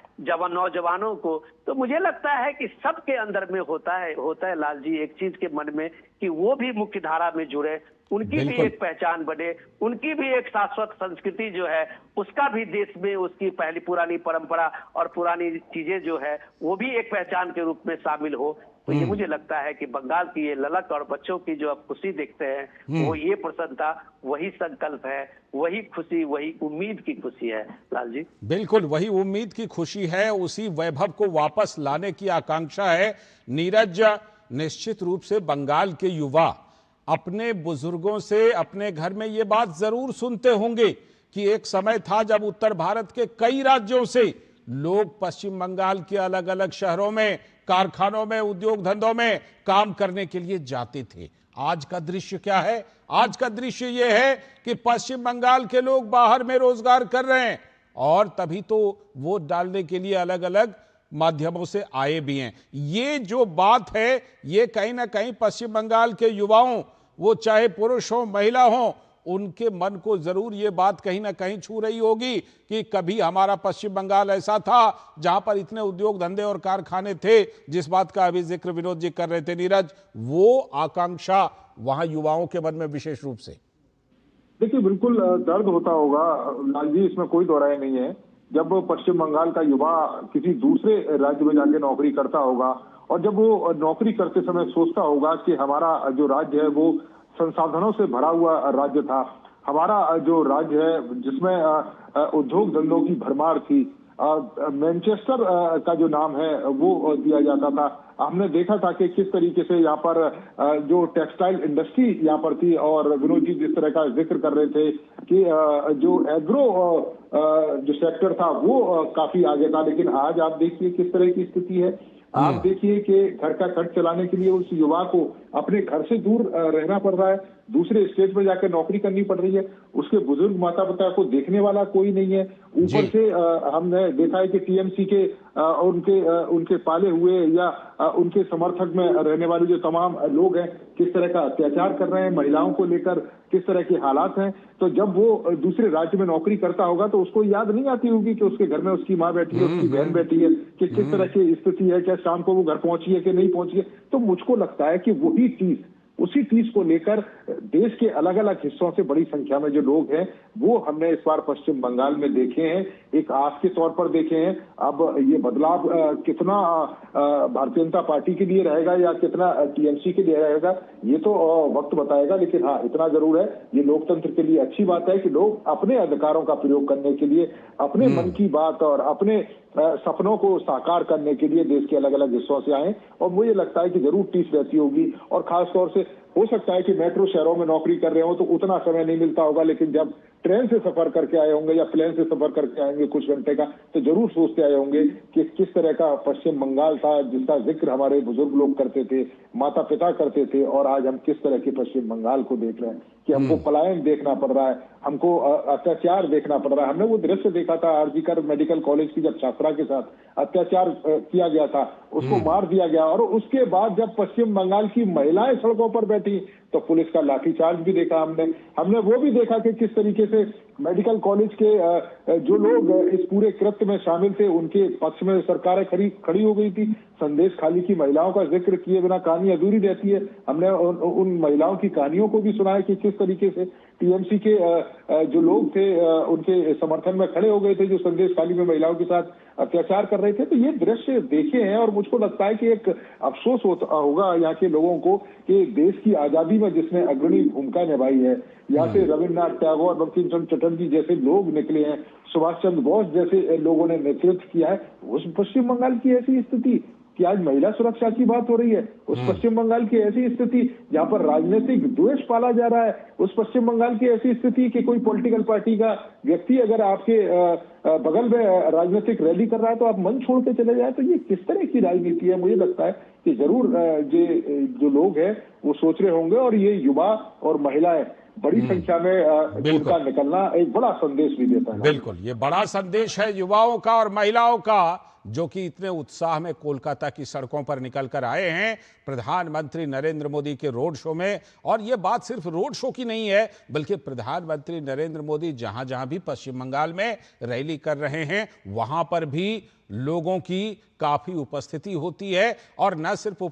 नौजवानों को, तो मुझे लगता है कि सबके अंदर में होता है लाल जी एक चीज के मन में कि वो भी मुख्य धारा में जुड़े, उनकी भी एक पहचान बने, उनकी भी एक शाश्वत संस्कृति जो है उसका भी देश में उसकी पहली पुरानी परंपरा और पुरानी चीजें जो है वो भी एक पहचान के रूप में शामिल हो। तो ये मुझे लगता है कि बंगाल की ये ललक और बच्चों की जो आप खुशी देखते हैं वो ये प्रसन्नता, वही संकल्प है, वही खुशी, वही उम्मीद की खुशी है लाल जी। बिल्कुल वही उम्मीद की खुशी है, उसी वैभव को वापस लाने की आकांक्षा है। नीरज, निश्चित रूप से बंगाल के युवा अपने बुजुर्गों से अपने घर में ये बात जरूर सुनते होंगे कि एक समय था जब उत्तर भारत के कई राज्यों से लोग पश्चिम बंगाल के अलग अलग शहरों में, कारखानों में, उद्योग धंधों में काम करने के लिए जाते थे। आज का दृश्य क्या है? आज का दृश्य यह है कि पश्चिम बंगाल के लोग बाहर में रोजगार कर रहे हैं और तभी तो वोट डालने के लिए अलग अलग माध्यमों से आए भी हैं। ये जो बात है ये कहीं ना कहीं पश्चिम बंगाल के युवाओं, वो चाहे पुरुष हो महिला हो, उनके मन को जरूर ये बात कहीं ना कहीं छू रही होगी कि कभी हमारा पश्चिम बंगाल ऐसा था जहां पर इतने उद्योग धंधे और कारखाने थे, जिस बात का अभी जिक्र विनोद जी कर रहे थे नीरज, वो आकांक्षा वहां युवाओं के मन में विशेष रूप से। देखिए बिल्कुल दर्द होता होगा लाल जी, इसमें कोई दो राय नहीं है। जब पश्चिम बंगाल का युवा किसी दूसरे राज्य में जाके नौकरी करता होगा और जब वो नौकरी करते समय सोचता होगा कि हमारा जो राज्य है वो संसाधनों से भरा हुआ राज्य था, हमारा जो राज्य है जिसमें उद्योग धंधों की भरमार थी, मैनचेस्टर का जो नाम है वो दिया जाता था। हमने देखा था कि किस तरीके से यहाँ पर जो टेक्सटाइल इंडस्ट्री यहाँ पर थी, और विनोद जी जिस तरह का जिक्र कर रहे थे कि जो एग्रो जो सेक्टर था वो काफी आगे था, लेकिन आज आप देखिए किस तरह की स्थिति है। आप देखिए कि घर का खर्च चलाने के लिए उस युवा को अपने घर से दूर रहना पड़ रहा है, दूसरे स्टेट में जाकर नौकरी करनी पड़ रही है, उसके बुजुर्ग माता पिता को देखने वाला कोई नहीं है। ऊपर से हमने देखा है कि टीएमसी के उनके पाले हुए या उनके समर्थक में रहने वाले जो तमाम लोग हैं किस तरह का अत्याचार कर रहे हैं, महिलाओं को लेकर किस तरह के हालात हैं। तो जब वो दूसरे राज्य में नौकरी करता होगा तो उसको याद नहीं आती होगी कि उसके घर में उसकी माँ बैठी है, उसकी बहन बैठी है, कि किस तरह की स्थिति है, क्या शाम को वो घर पहुंची है कि नहीं पहुंची है। तो मुझको लगता है कि वही चीज, उसी चीज को लेकर देश के अलग अलग हिस्सों से बड़ी संख्या में जो लोग हैं वो हमने इस बार पश्चिम बंगाल में देखे हैं, एक आस के तौर पर देखे हैं। अब ये बदलाव कितना भारतीय जनता पार्टी के लिए रहेगा या कितना टीएमसी के लिए रहेगा ये तो वक्त बताएगा, लेकिन हाँ इतना जरूर है, ये लोकतंत्र के लिए अच्छी बात है कि लोग अपने अधिकारों का प्रयोग करने के लिए, अपने मन की बात और अपने सपनों को साकार करने के लिए देश के अलग अलग हिस्सों से आए। और मुझे लगता है कि जरूर टीस रहती होगी, और खास तौर से हो सकता है कि मेट्रो शहरों में नौकरी कर रहे हो तो उतना समय नहीं मिलता होगा, लेकिन जब ट्रेन से सफर करके आए होंगे या प्लेन से सफर करके आएंगे कुछ घंटे का, तो जरूर सोचते आए होंगे कि किस तरह का पश्चिम बंगाल था जिसका जिक्र हमारे बुजुर्ग लोग करते थे, माता पिता करते थे, और आज हम किस तरह के पश्चिम बंगाल को देख रहे हैं कि हमको पलायन देखना पड़ रहा है, हमको अत्याचार देखना पड़ रहा है। हमने वो दृश्य देखा था आरजीकर मेडिकल कॉलेज की, जब छात्रा के साथ अत्याचार किया गया था, उसको मार दिया गया, और उसके बाद जब पश्चिम बंगाल की महिलाएं सड़कों पर बैठी तो पुलिस का लाठीचार्ज भी देखा हमने वो भी देखा कि किस तरीके से मेडिकल कॉलेज के जो लोग इस पूरे कृत्य में शामिल थे उनके पक्ष में सरकारें खड़ी हो गई थी। संदेश खाली की महिलाओं का जिक्र किए बिना कहानी अधूरी रहती है। हमने उन महिलाओं की कहानियों को भी सुना है कि किस तरीके से टीएमसी के जो लोग थे उनके समर्थन में खड़े हो गए थे, जो संदेश खाली में महिलाओं के साथ अत्याचार कर रहे थे। तो ये दृश्य देखे हैं और मुझको लगता है कि एक अफसोस होगा यहाँ के लोगों को कि देश की आजादी में जिसने अग्रणी भूमिका निभाई है, यहाँ से रविन्द्रनाथ टैगोर, बंकिम चंद्र चटर्जी जैसे लोग निकले हैं, सुभाष चंद्र बोस जैसे लोगों ने नेतृत्व किया है, उस पश्चिम बंगाल की ऐसी स्थिति कि आज महिला सुरक्षा की बात हो रही है, उस पश्चिम बंगाल की ऐसी स्थिति जहां पर राजनीतिक द्वेष पाला जा रहा है, उस पश्चिम बंगाल की ऐसी स्थिति कि कोई पॉलिटिकल पार्टी का व्यक्ति अगर आपके बगल में राजनीतिक रैली कर रहा है तो आप मन छोड़ के चले जाए, तो ये किस तरह की राजनीति है? मुझे लगता है कि जरूर ये जो लोग हैं वो सोच रहे होंगे, और ये युवा और महिलाएं बड़ी संख्या में उनका निकलना एक बड़ा संदेश भी देता है। बिल्कुल, ये बड़ा संदेश है युवाओं का और महिलाओं का, जो कि इतने उत्साह में कोलकाता की सड़कों पर निकल कर आए हैं प्रधानमंत्री नरेंद्र मोदी के रोड शो में। और ये बात सिर्फ रोड शो की नहीं है, बल्कि प्रधानमंत्री नरेंद्र मोदी जहां जहां भी पश्चिम बंगाल में रैली कर रहे हैं वहां पर भी लोगों की काफी उपस्थिति होती है, और न सिर्फ